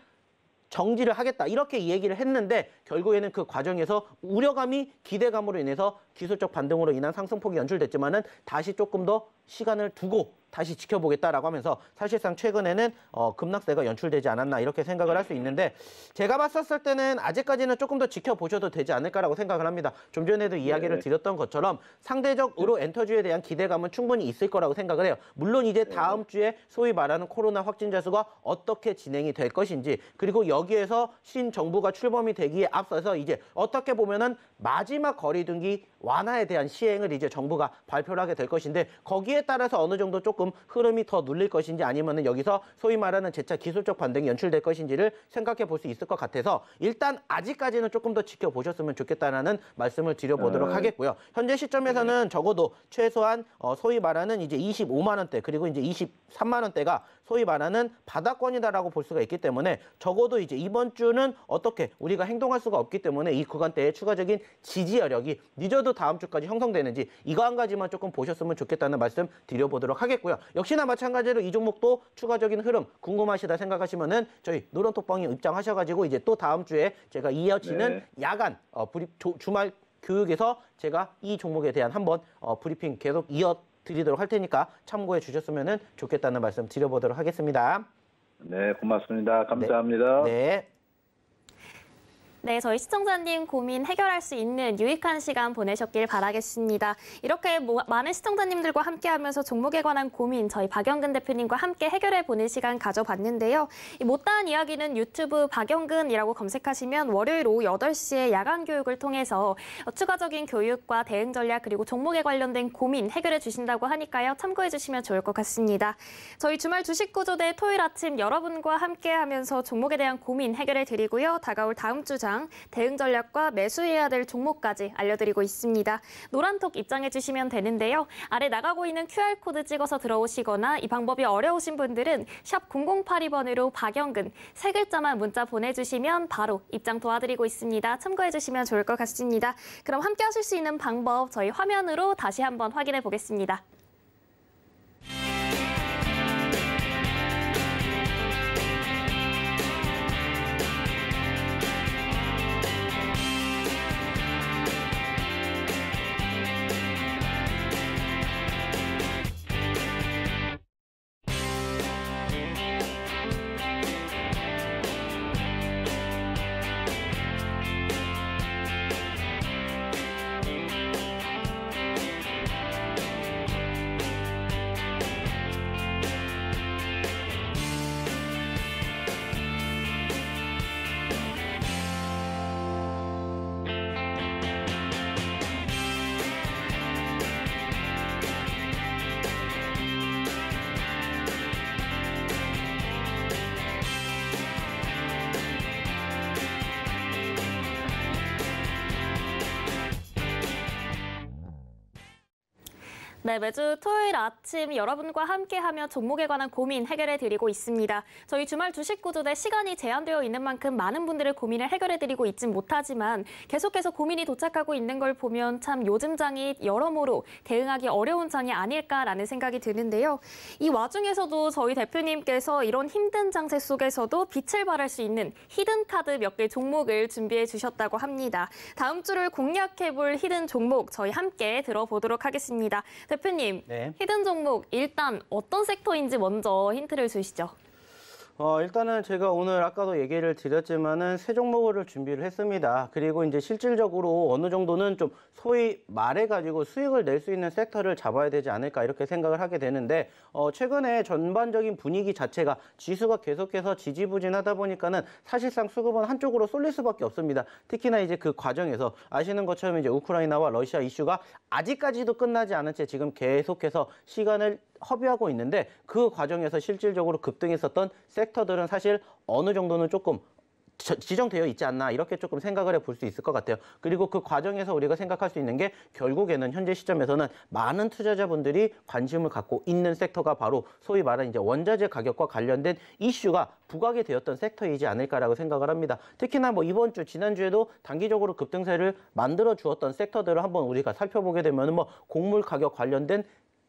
정지를 하겠다 이렇게 이 얘기를 했는데 결국에는 그 과정에서 우려감이 기대감으로 인해서 기술적 반등으로 인한 상승폭이 연출됐지만은 다시 조금 더 시간을 두고 다시 지켜보겠다라고 하면서 사실상 최근에는 급락세가 연출되지 않았나 이렇게 생각을 할 수 있는데 제가 봤었을 때는 아직까지는 조금 더 지켜보셔도 되지 않을까라고 생각을 합니다. 좀 전에도 이야기를 드렸던 것처럼 상대적으로 엔터주에 대한 기대감은 충분히 있을 거라고 생각을 해요. 물론 이제 다음 주에 소위 말하는 코로나 확진자 수가 어떻게 진행이 될 것인지 그리고 여기에서 신정부가 출범이 되기에 앞서서 이제 어떻게 보면은 마지막 거리두기 완화에 대한 시행을 이제 정부가 발표를 하게 될 것인데 거기에 따라서 어느 정도 조금 흐름이 더 눌릴 것인지 아니면은 여기서 소위 말하는 재차 기술적 반등이 연출될 것인지를 생각해 볼 수 있을 것 같아서 일단 아직까지는 조금 더 지켜보셨으면 좋겠다라는 말씀을 드려보도록 하겠고요. 현재 시점에서는 적어도 최소한 소위 말하는 이제 25만 원대 그리고 이제 23만 원대가 소위 말하는 바닥권이다라고 볼 수가 있기 때문에 적어도 이제 이번 주는 어떻게 우리가 행동할 수가 없기 때문에 이 구간대에 추가적인 지지 여력이 늦어도 다음 주까지 형성되는지 이거 한 가지만 조금 보셨으면 좋겠다는 말씀 드려보도록 하겠고요. 역시나 마찬가지로 이 종목도 추가적인 흐름 궁금하시다 생각하시면은 저희 노론톡방에 입장하셔가지고 이제 또 다음 주에 제가 이어지는 야간 주말 교육에서 제가 이 종목에 대한 한번 브리핑 계속 드리도록 할 테니까 참고해 주셨으면 좋겠다는 말씀 드려보도록 하겠습니다. 네, 고맙습니다. 감사합니다. 네. 네, 저희 시청자님 고민 해결할 수 있는 유익한 시간 보내셨길 바라겠습니다. 이렇게 많은 시청자님들과 함께하면서 종목에 관한 고민 저희 박영근 대표님과 함께 해결해보는 시간 가져봤는데요. 이 못다한 이야기는 유튜브 박영근이라고 검색하시면 월요일 오후 8시에 야간 교육을 통해서 추가적인 교육과 대응 전략 그리고 종목에 관련된 고민 해결해 주신다고 하니까요. 참고해 주시면 좋을 것 같습니다. 저희 주말 주식 구조대 토요일 아침 여러분과 함께하면서 종목에 대한 고민 해결해 드리고요. 다가올 다음 주장 대응 전략과 매수해야 될 종목까지 알려드리고 있습니다. 노란톡 입장해 주시면 되는데요. 아래 나가고 있는 QR코드 찍어서 들어오시거나 이 방법이 어려우신 분들은 샵 0082번으로 박영근 세 글자만 문자 보내주시면 바로 입장 도와드리고 있습니다. 참고해 주시면 좋을 것 같습니다. 그럼 함께 하실 수 있는 방법 저희 화면으로 다시 한번 확인해 보겠습니다. 네, 매주 토요일 아침 여러분과 함께하며 종목에 관한 고민 해결해드리고 있습니다. 저희 주말 주식 구조대 시간이 제한되어 있는 만큼 많은 분들의 고민을 해결해드리고 있진 못하지만 계속해서 고민이 도착하고 있는 걸 보면 참 요즘 장이 여러모로 대응하기 어려운 장이 아닐까라는 생각이 드는데요. 이 와중에서도 저희 대표님께서 이런 힘든 장세 속에서도 빛을 발할 수 있는 히든 카드 몇 개 종목을 준비해 주셨다고 합니다. 다음 주를 공략해볼 히든 종목 저희 함께 들어보도록 하겠습니다. 대표님, 네. 히든 종목 일단 어떤 섹터인지 먼저 힌트를 주시죠. 일단은 제가 오늘 아까도 얘기를 드렸지만은 세 종목을 준비를 했습니다. 그리고 이제 실질적으로 어느 정도는 좀 소위 말해가지고 수익을 낼 수 있는 섹터를 잡아야 되지 않을까 이렇게 생각을 하게 되는데 최근에 전반적인 분위기 자체가 지수가 계속해서 지지부진하다 보니까는 사실상 수급은 한쪽으로 쏠릴 수밖에 없습니다. 특히나 이제 그 과정에서 아시는 것처럼 이제 우크라이나와 러시아 이슈가 아직까지도 끝나지 않은 채 지금 계속해서 시간을 허비하고 있는데 그 과정에서 실질적으로 급등했었던 섹터들은 사실 어느 정도는 조금 지정되어 있지 않나 이렇게 조금 생각을 해볼 수 있을 것 같아요. 그리고 그 과정에서 우리가 생각할 수 있는 게 결국에는 현재 시점에서는 많은 투자자분들이 관심을 갖고 있는 섹터가 바로 소위 말하는 이제 원자재 가격과 관련된 이슈가 부각이 되었던 섹터이지 않을까라고 생각을 합니다. 특히나 뭐 이번 주 지난주에도 단기적으로 급등세를 만들어 주었던 섹터들을 한번 우리가 살펴보게 되면 뭐 곡물 가격 관련된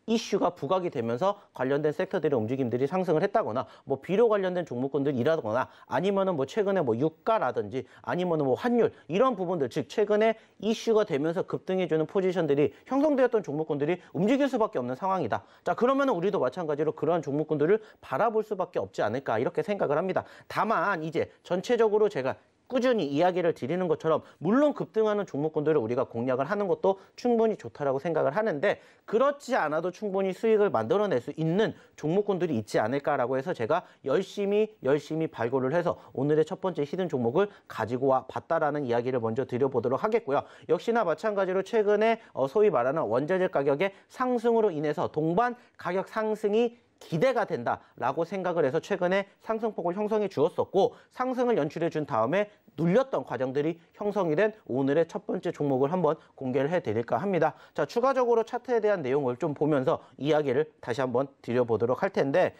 이슈가 부각이 되면서 관련된 섹터들의 움직임들이 상승을 했다거나 뭐 비료 관련된 종목군들이라거나 아니면은 뭐 최근에 뭐 유가라든지 아니면은 뭐 환율 이런 부분들 즉 최근에 이슈가 되면서 급등해주는 포지션들이 형성되었던 종목군들이 움직일 수밖에 없는 상황이다. 자 그러면은 우리도 마찬가지로 그러한 종목군들을 바라볼 수밖에 없지 않을까 이렇게 생각을 합니다. 다만 이제 전체적으로 제가 꾸준히 이야기를 드리는 것처럼 물론 급등하는 종목군들을 우리가 공략을 하는 것도 충분히 좋다라고 생각을 하는데 그렇지 않아도 충분히 수익을 만들어낼 수 있는 종목군들이 있지 않을까라고 해서 제가 열심히 발굴을 해서 오늘의 첫 번째 히든 종목을 가지고 와 봤다라는 이야기를 먼저 드려보도록 하겠고요. 역시나 마찬가지로 최근에 소위 말하는 원자재 가격의 상승으로 인해서 동반 가격 상승이 기대가 된다라고 생각을 해서 최근에 상승폭을 형성해 주었었고 상승을 연출해 준 다음에 눌렸던 과정들이 형성이 된 오늘의 첫 번째 종목을 한번 공개를 해드릴까 합니다. 자, 추가적으로 차트에 대한 내용을 좀 보면서 이야기를 다시 한번 드려보도록 할 텐데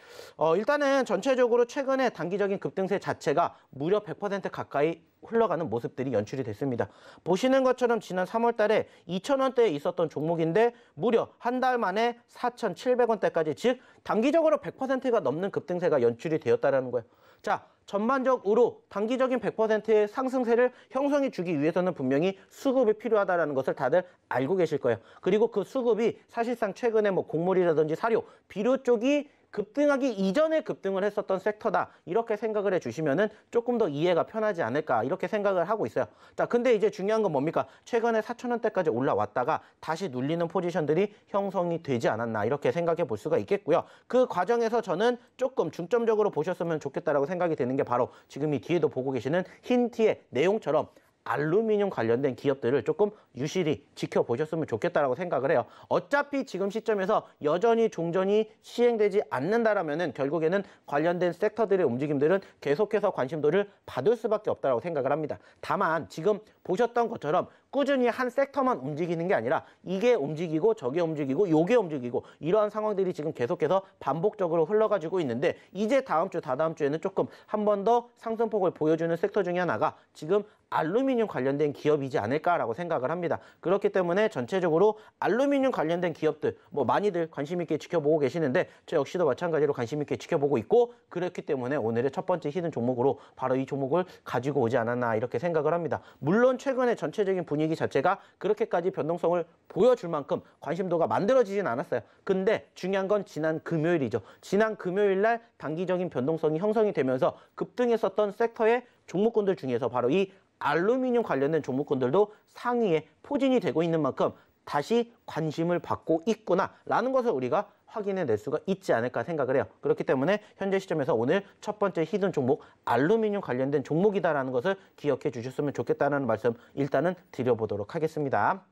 일단은 전체적으로 최근에 단기적인 급등세 자체가 무려 100% 가까이 흘러가는 모습들이 연출이 됐습니다. 보시는 것처럼 지난 3월 달에 2,000원대에 있었던 종목인데 무려 한 달 만에 4,700원대까지 즉 단기적으로 100%가 넘는 급등세가 연출이 되었다는 거예요. 자, 전반적으로 단기적인 100%의 상승세를 형성해 주기 위해서는 분명히 수급이 필요하다는 것을 다들 알고 계실 거예요. 그리고 그 수급이 사실상 최근에 뭐 곡물이라든지 사료, 비료 쪽이 급등하기 이전에 급등을 했었던 섹터다 이렇게 생각을 해주시면은 조금 더 이해가 편하지 않을까 이렇게 생각을 하고 있어요. 자, 근데 이제 중요한 건 뭡니까? 최근에 4,000원대까지 올라왔다가 다시 눌리는 포지션들이 형성이 되지 않았나 이렇게 생각해 볼 수가 있겠고요. 그 과정에서 저는 조금 중점적으로 보셨으면 좋겠다라고 생각이 되는 게 바로 지금 이 뒤에도 보고 계시는 힌트의 내용처럼 알루미늄 관련된 기업들을 조금 유실히 지켜보셨으면 좋겠다라고 생각을 해요. 어차피 지금 시점에서 여전히 종전이 시행되지 않는다라면은 결국에는 관련된 섹터들의 움직임들은 계속해서 관심도를 받을 수밖에 없다라고 생각을 합니다. 다만 지금 보셨던 것처럼 꾸준히 한 섹터만 움직이는 게 아니라 이게 움직이고 저게 움직이고 요게 움직이고 이러한 상황들이 지금 계속해서 반복적으로 흘러가지고 있는데 이제 다음 주, 다다음 주에는 조금 한 번 더 상승폭을 보여주는 섹터 중에 하나가 지금 알루미늄 관련된 기업이지 않을까라고 생각을 합니다. 그렇기 때문에 전체적으로 알루미늄 관련된 기업들 뭐 많이들 관심 있게 지켜보고 계시는데 저 역시도 마찬가지로 관심 있게 지켜보고 있고 그렇기 때문에 오늘의 첫 번째 히든 종목으로 바로 이 종목을 가지고 오지 않았나 이렇게 생각을 합니다. 물론 최근에 전체적인 분위기 자체가 그렇게까지 변동성을 보여줄 만큼 관심도가 만들어지진 않았어요. 근데 중요한 건 지난 금요일이죠. 지난 금요일 날 단기적인 변동성이 형성이 되면서 급등했었던 섹터의 종목군들 중에서 바로 이 알루미늄 관련된 종목군들도 상위에 포진이 되고 있는 만큼 다시 관심을 받고 있구나라는 것을 우리가 확인해낼 수가 있지 않을까 생각을 해요. 그렇기 때문에 현재 시점에서 오늘 첫 번째 히든 종목 알루미늄 관련된 종목이다라는 것을 기억해 주셨으면 좋겠다는 말씀 일단은 드려보도록 하겠습니다.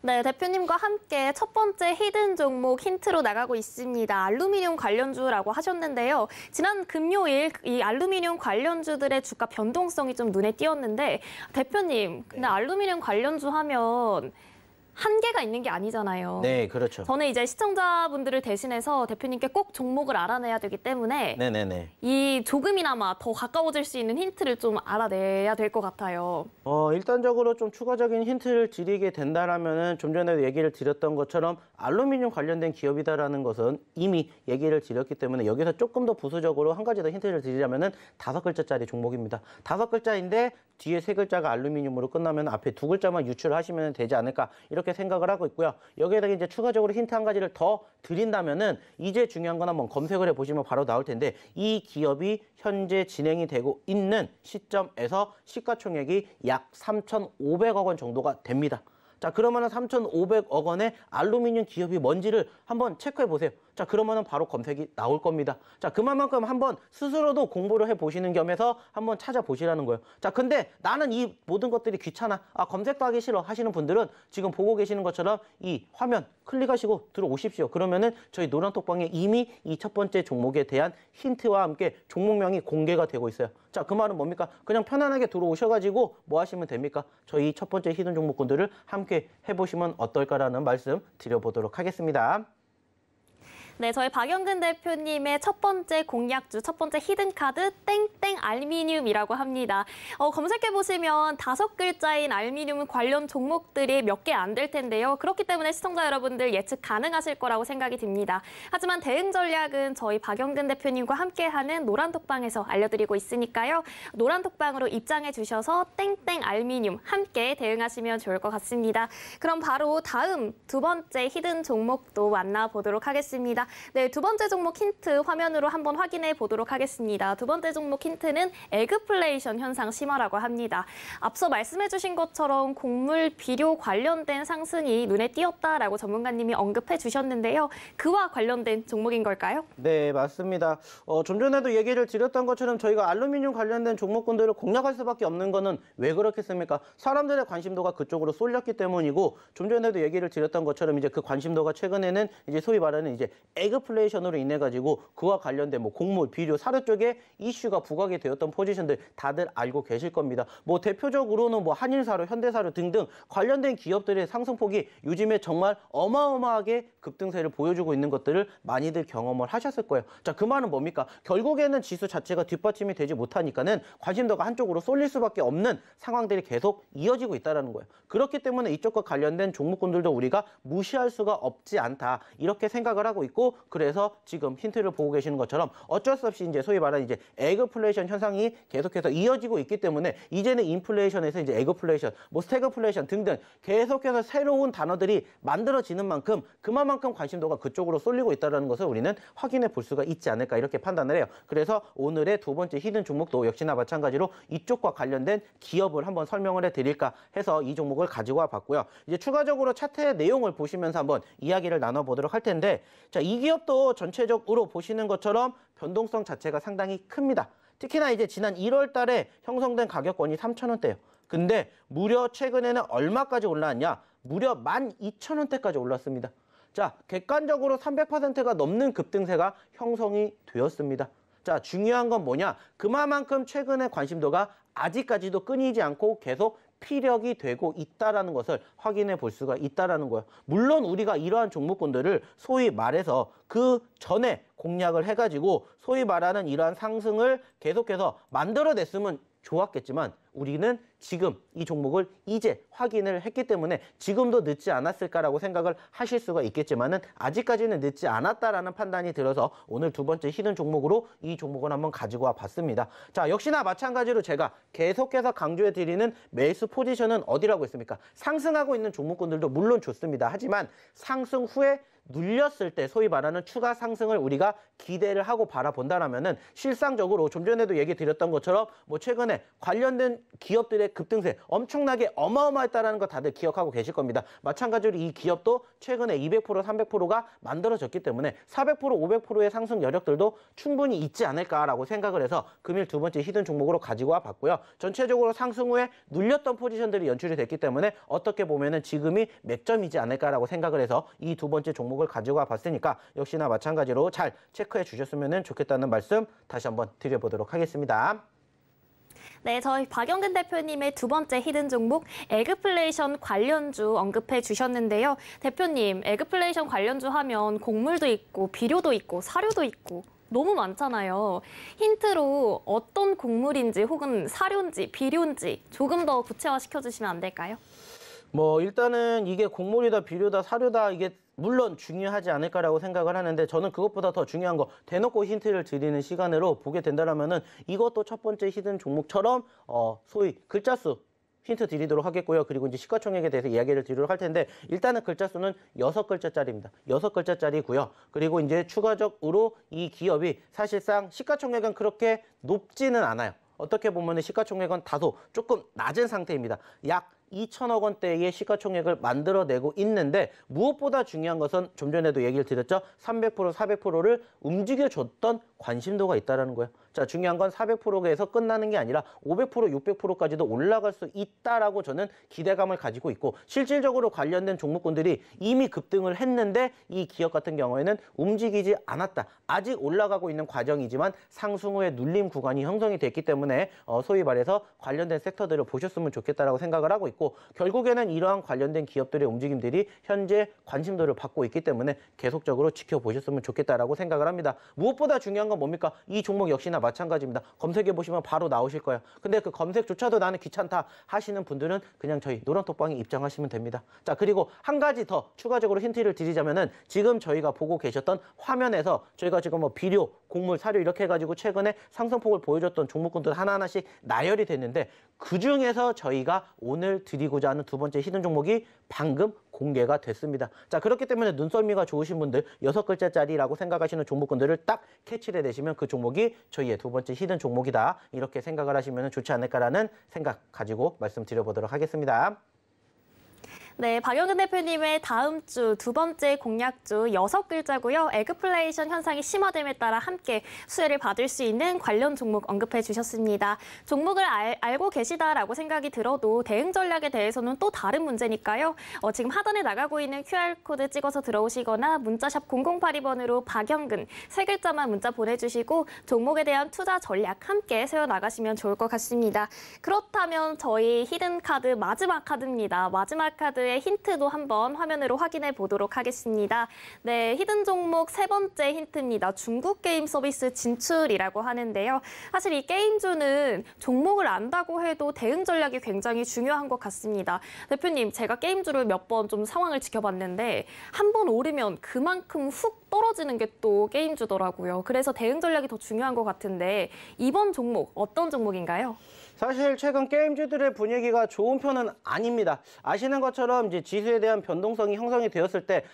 네, 대표님과 함께 첫 번째 히든 종목 힌트로 나가고 있습니다. 알루미늄 관련주라고 하셨는데요. 지난 금요일 이 알루미늄 관련주들의 주가 변동성이 좀 눈에 띄었는데 대표님, 근데 알루미늄 관련주 하면 한계가 있는 게 아니잖아요. 네, 그렇죠. 저는 이제 시청자분들을 대신해서 대표님께 꼭 종목을 알아내야 되기 때문에 네네네. 이 조금이나마 더 가까워질 수 있는 힌트를 좀 알아내야 될 것 같아요. 일단적으로 좀 추가적인 힌트를 드리게 된다라면은 좀 전에도 얘기를 드렸던 것처럼 알루미늄 관련된 기업이다라는 것은 이미 얘기를 드렸기 때문에 여기서 조금 더 부수적으로 한 가지 더 힌트를 드리자면은 5글자짜리 종목입니다. 5글자인데 뒤에 3글자가 알루미늄으로 끝나면 앞에 2글자만 유출하시면 되지 않을까 이렇게 생각을 하고 있고요. 여기에다가 이제 추가적으로 힌트 한 가지를 더 드린다면은 이제 중요한 건 한번 검색을 해보시면 바로 나올 텐데 이 기업이 현재 진행이 되고 있는 시점에서 시가총액이 약 3,500억 원 정도가 됩니다. 자, 그러면은 3,500억 원의 알루미늄 기업이 뭔지를 한번 체크해 보세요. 자, 그러면은 바로 검색이 나올 겁니다. 자, 그만큼 한번 스스로도 공부를 해 보시는 겸해서 한번 찾아보시라는 거예요. 자, 근데 나는 이 모든 것들이 귀찮아. 검색도 하기 싫어 하시는 분들은 지금 보고 계시는 것처럼 이 화면 클릭하시고 들어오십시오. 그러면은 저희 노란톡방에 이미 이 첫 번째 종목에 대한 힌트와 함께 종목명이 공개가 되고 있어요. 자, 그 말은 뭡니까? 그냥 편안하게 들어오셔가지고 뭐 하시면 됩니까? 저희 첫 번째 히든 종목군들을 함께 해보시면 어떨까라는 말씀 드려보도록 하겠습니다. 네, 저희 박영근 대표님의 첫 번째 공략주, 첫 번째 히든카드 땡땡 알미늄이라고 합니다. 검색해보시면 5글자인 알미늄 관련 종목들이 몇 개 안 될 텐데요. 그렇기 때문에 시청자 여러분들 예측 가능하실 거라고 생각이 듭니다. 하지만 대응 전략은 저희 박영근 대표님과 함께하는 노란톡방에서 알려드리고 있으니까요. 노란톡방으로 입장해 주셔서 땡땡 알미늄 함께 대응하시면 좋을 것 같습니다. 그럼 바로 다음 두 번째 히든 종목도 만나보도록 하겠습니다. 네, 두 번째 종목 힌트 화면으로 한번 확인해 보도록 하겠습니다. 두 번째 종목 힌트는 에그플레이션 현상 심화라고 합니다. 앞서 말씀해 주신 것처럼 곡물 비료 관련된 상승이 눈에 띄었다라고 전문가님이 언급해 주셨는데요. 그와 관련된 종목인 걸까요? 네, 맞습니다. 좀 전에도 얘기를 드렸던 것처럼 저희가 알루미늄 관련된 종목군들을 공략할 수밖에 없는 거는 왜 그렇겠습니까? 사람들의 관심도가 그쪽으로 쏠렸기 때문이고 좀 전에도 얘기를 드렸던 것처럼 이제 그 관심도가 최근에는 이제 소위 말하는 이제 에그플레이션으로 인해 가지고 그와 관련된 뭐 곡물, 비료, 사료 쪽에 이슈가 부각이 되었던 포지션들 다들 알고 계실 겁니다. 뭐 대표적으로는 뭐 한일사료, 현대사료 등등 관련된 기업들의 상승폭이 요즘에 정말 어마어마하게 급등세를 보여주고 있는 것들을 많이들 경험을 하셨을 거예요. 자, 그 말은 뭡니까? 결국에는 지수 자체가 뒷받침이 되지 못하니까는 관심도가 한쪽으로 쏠릴 수밖에 없는 상황들이 계속 이어지고 있다는 거예요. 그렇기 때문에 이쪽과 관련된 종목군들도 우리가 무시할 수가 없지 않다. 이렇게 생각을 하고 있고 그래서 지금 힌트를 보고 계시는 것처럼 어쩔 수 없이 이제 소위 말하는 이제 에그플레이션 현상이 계속해서 이어지고 있기 때문에 이제는 인플레이션에서 이제 에그플레이션, 뭐 스태그플레이션 등등 계속해서 새로운 단어들이 만들어지는 만큼 그만큼 관심도가 그쪽으로 쏠리고 있다는 것을 우리는 확인해 볼 수가 있지 않을까 이렇게 판단을 해요. 그래서 오늘의 두 번째 히든 종목도 역시나 마찬가지로 이쪽과 관련된 기업을 한번 설명을 해드릴까 해서 이 종목을 가지고 와봤고요. 이제 추가적으로 차트의 내용을 보시면서 한번 이야기를 나눠보도록 할 텐데 자, 이 기업도 전체적으로 보시는 것처럼 변동성 자체가 상당히 큽니다. 특히나 이제 지난 1월 달에 형성된 가격권이 3,000원대예요. 근데 무려 최근에는 얼마까지 올라왔냐? 무려 12,000원대까지 올랐습니다. 자, 객관적으로 300%가 넘는 급등세가 형성이 되었습니다. 자, 중요한 건 뭐냐? 그만큼 최근에 관심도가 아직까지도 끊이지 않고 계속 피력이 되고 있다는 것을 확인해 볼 수가 있다는 거예요. 물론 우리가 이러한 종목군들을 소위 말해서 그 전에 공략을 해가지고 소위 말하는 이러한 상승을 계속해서 만들어냈으면 좋았겠지만 우리는 지금 이 종목을 이제 확인을 했기 때문에 지금도 늦지 않았을까라고 생각을 하실 수가 있겠지만은 아직까지는 늦지 않았다라는 판단이 들어서 오늘 두 번째 히든 종목으로 이 종목을 한번 가지고 와 봤습니다. 자, 역시나 마찬가지로 제가 계속해서 강조해 드리는 매수 포지션은 어디라고 했습니까? 상승하고 있는 종목군들도 물론 좋습니다. 하지만 상승 후에 눌렸을 때 소위 말하는 추가 상승을 우리가 기대를 하고 바라본다라면은 실상적으로 좀 전에도 얘기 드렸던 것처럼 뭐 최근에 관련된 기업들의 급등세 엄청나게 어마어마했다라는 거 다들 기억하고 계실 겁니다. 마찬가지로 이 기업도 최근에 200%, 300%가 만들어졌기 때문에 400%, 500%의 상승 여력들도 충분히 있지 않을까라고 생각을 해서 금일 두 번째 히든 종목으로 가지고 와 봤고요. 전체적으로 상승 후에 눌렸던 포지션들이 연출이 됐기 때문에 어떻게 보면은 지금이 맥점이지 않을까라고 생각을 해서 이 두 번째 종목을 가지고 와 봤으니까 역시나 마찬가지로 잘 체크해 주셨으면 좋겠다는 말씀 다시 한번 드려보도록 하겠습니다. 네, 저희 박영근 대표님의 두 번째 히든 종목 에그플레이션 관련주 언급해 주셨는데요. 대표님, 에그플레이션 관련주 하면 곡물도 있고 비료도 있고 사료도 있고 너무 많잖아요. 힌트로 어떤 곡물인지 혹은 사료인지 비료인지 조금 더 구체화시켜 주시면 안 될까요? 뭐 일단은 이게 곡물이다, 비료다, 사료다 이게 물론 중요하지 않을까라고 생각을 하는데 저는 그것보다 더 중요한 거 대놓고 힌트를 드리는 시간으로 보게 된다면은 이것도 첫 번째 히든 종목처럼 소위 글자 수 힌트 드리도록 하겠고요. 그리고 이제 시가총액에 대해서 이야기를 드리도록 할 텐데 일단은 글자 수는 6글자짜리입니다. 6글자짜리고요. 그리고 이제 추가적으로 이 기업이 사실상 시가총액은 그렇게 높지는 않아요. 어떻게 보면 시가총액은 다소 조금 낮은 상태입니다. 약 2천억 원대의 시가총액을 만들어내고 있는데 무엇보다 중요한 것은 좀 전에도 얘기를 드렸죠. 300%, 400%를 움직여줬던 관심도가 있다는 거예요. 자, 중요한 건 400%에서 끝나는 게 아니라 500%, 600%까지도 올라갈 수 있다라고 저는 기대감을 가지고 있고 실질적으로 관련된 종목군들이 이미 급등을 했는데 이 기업 같은 경우에는 움직이지 않았다. 아직 올라가고 있는 과정이지만 상승 후에 눌림 구간이 형성이 됐기 때문에 소위 말해서 관련된 섹터들을 보셨으면 좋겠다라고 생각을 하고 있고 결국에는 이러한 관련된 기업들의 움직임들이 현재 관심도를 받고 있기 때문에 계속적으로 지켜보셨으면 좋겠다라고 생각을 합니다. 무엇보다 중요한 건 뭡니까? 이 종목 역시나 마찬가지입니다. 검색해 보시면 바로 나오실 거예요. 근데 그 검색조차도 나는 귀찮다 하시는 분들은 그냥 저희 노란톡방에 입장하시면 됩니다. 자, 그리고 한 가지 더 추가적으로 힌트를 드리자면은 지금 저희가 보고 계셨던 화면에서 저희가 지금 뭐 비료, 곡물, 사료 이렇게 해가지고 최근에 상승폭을 보여줬던 종목군들 하나하나씩 나열이 됐는데 그중에서 저희가 오늘 드리고자 하는 두 번째 히든 종목이 방금 공개가 됐습니다. 자, 그렇기 때문에 눈썰미가 좋으신 분들 6글자짜리라고 생각하시는 종목군들을 딱 캐치를 해내시면 그 종목이 저희의 두 번째 히든 종목이다. 이렇게 생각을 하시면 좋지 않을까라는 생각 가지고 말씀드려보도록 하겠습니다. 네, 박영근 대표님의 다음 주 두 번째 공략주 6글자고요. 에그플레이션 현상이 심화됨에 따라 함께 수혜를 받을 수 있는 관련 종목 언급해 주셨습니다. 종목을 알고 계시다라고 생각이 들어도 대응 전략에 대해서는 또 다른 문제니까요. 지금 하단에 나가고 있는 QR코드 찍어서 들어오시거나 문자샵 0082번으로 박영근 세 글자만 문자 보내주시고 종목에 대한 투자 전략 함께 세워나가시면 좋을 것 같습니다. 그렇다면 저희 히든카드 마지막 카드입니다. 마지막 카드 힌트도 한번 화면으로 확인해 보도록 하겠습니다. 네, 히든 종목 세 번째 힌트입니다. 중국 게임 서비스 진출이라고 하는데요. 사실 이 게임주는 종목을 안다고 해도 대응 전략이 굉장히 중요한 것 같습니다. 대표님, 제가 게임주를 몇 번 좀 상황을 지켜봤는데 한 번 오르면 그만큼 훅 떨어지는 게 또 게임주더라고요. 그래서 대응 전략이 더 중요한 것 같은데 이번 종목 어떤 종목인가요? 사실 최근 게임주들의 분위기가 좋은 편은 아닙니다. 아시는 것처럼 이제 지수에 대한 변동성이 형성이 되었을 때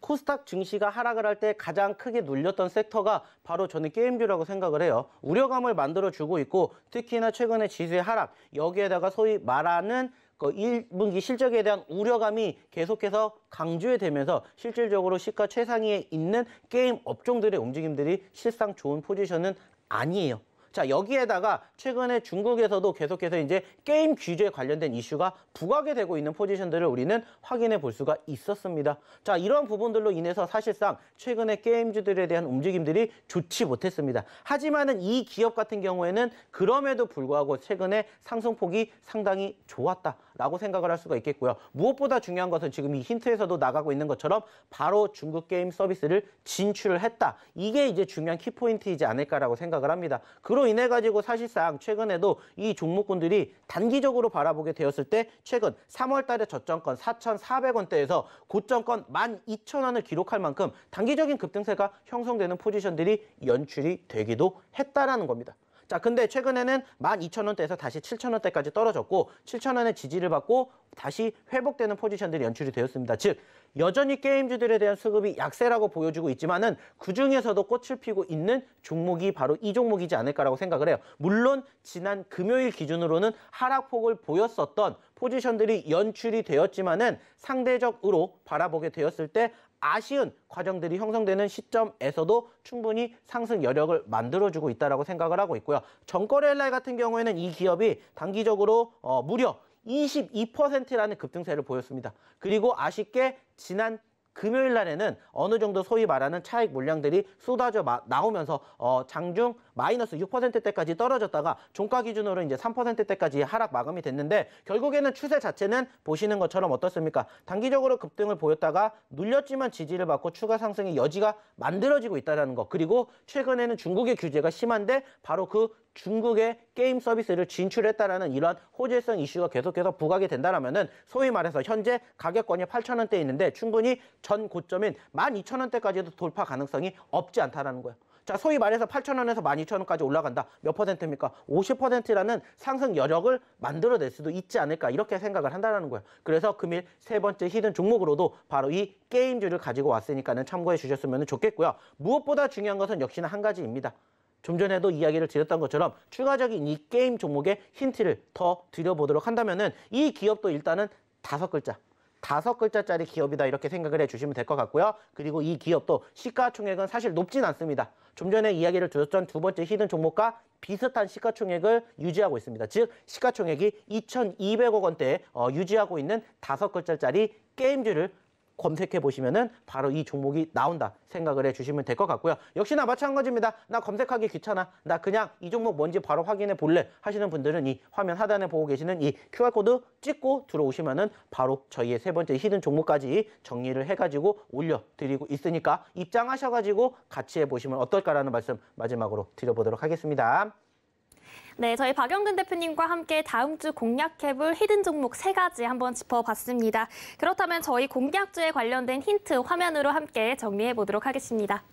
코스닥 증시가 하락을 할 때 가장 크게 눌렸던 섹터가 바로 저는 게임주라고 생각을 해요. 우려감을 만들어주고 있고 특히나 최근에 지수의 하락, 여기에다가 소위 말하는 1분기 실적에 대한 우려감이 계속해서 강조되면서 실질적으로 시가 최상위에 있는 게임 업종들의 움직임들이 실상 좋은 포지션은 아니에요. 자, 여기에다가 최근에 중국에서도 계속해서 이제 게임 규제에 관련된 이슈가 부각이 되고 있는 포지션들을 우리는 확인해 볼 수가 있었습니다. 자, 이런 부분들로 인해서 사실상 최근에 게임주들에 대한 움직임들이 좋지 못했습니다. 하지만은 이 기업 같은 경우에는 그럼에도 불구하고 최근에 상승폭이 상당히 좋았다라고 생각을 할 수가 있겠고요. 무엇보다 중요한 것은 지금 이 힌트에서도 나가고 있는 것처럼 바로 중국 게임 서비스를 진출을 했다. 이게 이제 중요한 키포인트이지 않을까라고 생각을 합니다. 그로 인해 가지고 사실상 최근에도 이 종목군들이 단기적으로 바라보게 되었을 때 최근 3월 달에 저점권 4,400원대에서 고점권 12,000원을 기록할 만큼 단기적인 급등세가 형성되는 포지션들이 연출이 되기도 했다라는 겁니다. 자, 근데 최근에는 12,000원대에서 다시 7,000원대까지 떨어졌고 7,000원의 지지를 받고 다시 회복되는 포지션들이 연출이 되었습니다. 즉, 여전히 게임주들에 대한 수급이 약세라고 보여지고 있지만은 그중에서도 꽃을 피고 있는 종목이 바로 이 종목이지 않을까라고 생각을 해요. 물론 지난 금요일 기준으로는 하락폭을 보였었던 포지션들이 연출이 되었지만은 상대적으로 바라보게 되었을 때 아쉬운 과정들이 형성되는 시점에서도 충분히 상승 여력을 만들어주고 있다고 생각을 하고 있고요. 정거래일날 같은 경우에는 이 기업이 단기적으로 무려 22%라는 급등세를 보였습니다. 그리고 아쉽게 지난 금요일 날에는 어느 정도 소위 말하는 차익 물량들이 쏟아져 나오면서 장중 마이너스 6%대까지 떨어졌다가 종가 기준으로 이제 3%대까지 하락 마감이 됐는데 결국에는 추세 자체는 보시는 것처럼 어떻습니까? 단기적으로 급등을 보였다가 눌렸지만 지지를 받고 추가 상승의 여지가 만들어지고 있다는 거. 그리고 최근에는 중국의 규제가 심한데 바로 그 중국의 게임 서비스를 진출했다라는 이러한 호재성 이슈가 계속해서 부각이 된다라면은 소위 말해서 현재 가격권이 8,000원대에 있는데 충분히 전 고점인 12,000원대까지도 돌파 가능성이 없지 않다라는 거예요. 자, 소위 말해서 8,000원에서 12,000원까지 올라간다. 몇 퍼센트입니까? 50%라는 상승 여력을 만들어낼 수도 있지 않을까 이렇게 생각을 한다는 거예요. 그래서 금일 세 번째 히든 종목으로도 바로 이 게임주를 가지고 왔으니까는 참고해 주셨으면 좋겠고요. 무엇보다 중요한 것은 역시나 한 가지입니다. 좀 전에도 이야기를 드렸던 것처럼 추가적인 이 게임 종목의 힌트를 더 드려보도록 한다면은 이 기업도 일단은 5글자짜리 기업이다 이렇게 생각을 해주시면 될 것 같고요. 그리고 이 기업도 시가총액은 사실 높진 않습니다. 좀 전에 이야기를 드렸던 두 번째 히든 종목과 비슷한 시가총액을 유지하고 있습니다. 즉 시가총액이 2,200억 원대에 유지하고 있는 5글자짜리 게임주를 검색해 보시면은 바로 이 종목이 나온다 생각을 해주시면 될 것 같고요. 역시나 마찬가지입니다. 나 검색하기 귀찮아. 나 그냥 이 종목 뭔지 바로 확인해 볼래 하시는 분들은 이 화면 하단에 보고 계시는 이 QR코드 찍고 들어오시면은 바로 저희의 세 번째 히든 종목까지 정리를 해가지고 올려드리고 있으니까 입장하셔가지고 같이 해보시면 어떨까라는 말씀 마지막으로 드려보도록 하겠습니다. 네, 저희 박영근 대표님과 함께 다음 주 공략해볼 히든 종목 3가지 한번 짚어봤습니다. 그렇다면 저희 공략주에 관련된 힌트 화면으로 함께 정리해 보도록 하겠습니다.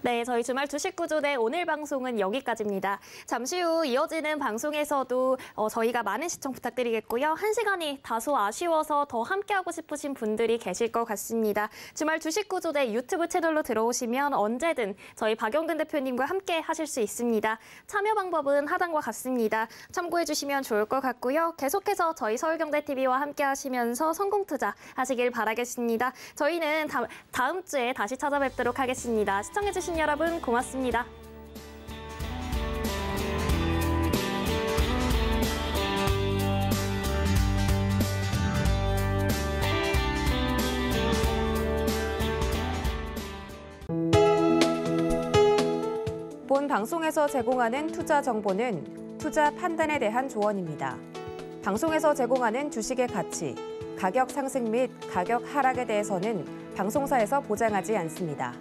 네, 저희 주말 주식 구조대 오늘 방송은 여기까지입니다. 잠시 후 이어지는 방송에서도 저희가 많은 시청 부탁드리겠고요. 1시간이 다소 아쉬워서 더 함께하고 싶으신 분들이 계실 것 같습니다. 주말 주식 구조대 유튜브 채널로 들어오시면 언제든 저희 박영근 대표님과 함께 하실 수 있습니다. 참여 방법은 하단과 같습니다. 참고해 주시면 좋을 것 같고요. 계속해서 저희 서울경제TV와 함께 하시면서 성공투자 하시길 바라겠습니다. 저희는 다음 주에 다시 찾아뵙도록 하겠습니다. 시청해주신 여러분 고맙습니다. 본 방송에서 제공하는 투자 정보는 투자 판단에 대한 조언입니다. 방송에서 제공하는 주식의 가치, 가격 상승 및 가격 하락에 대해서는 방송사에서 보장하지 않습니다.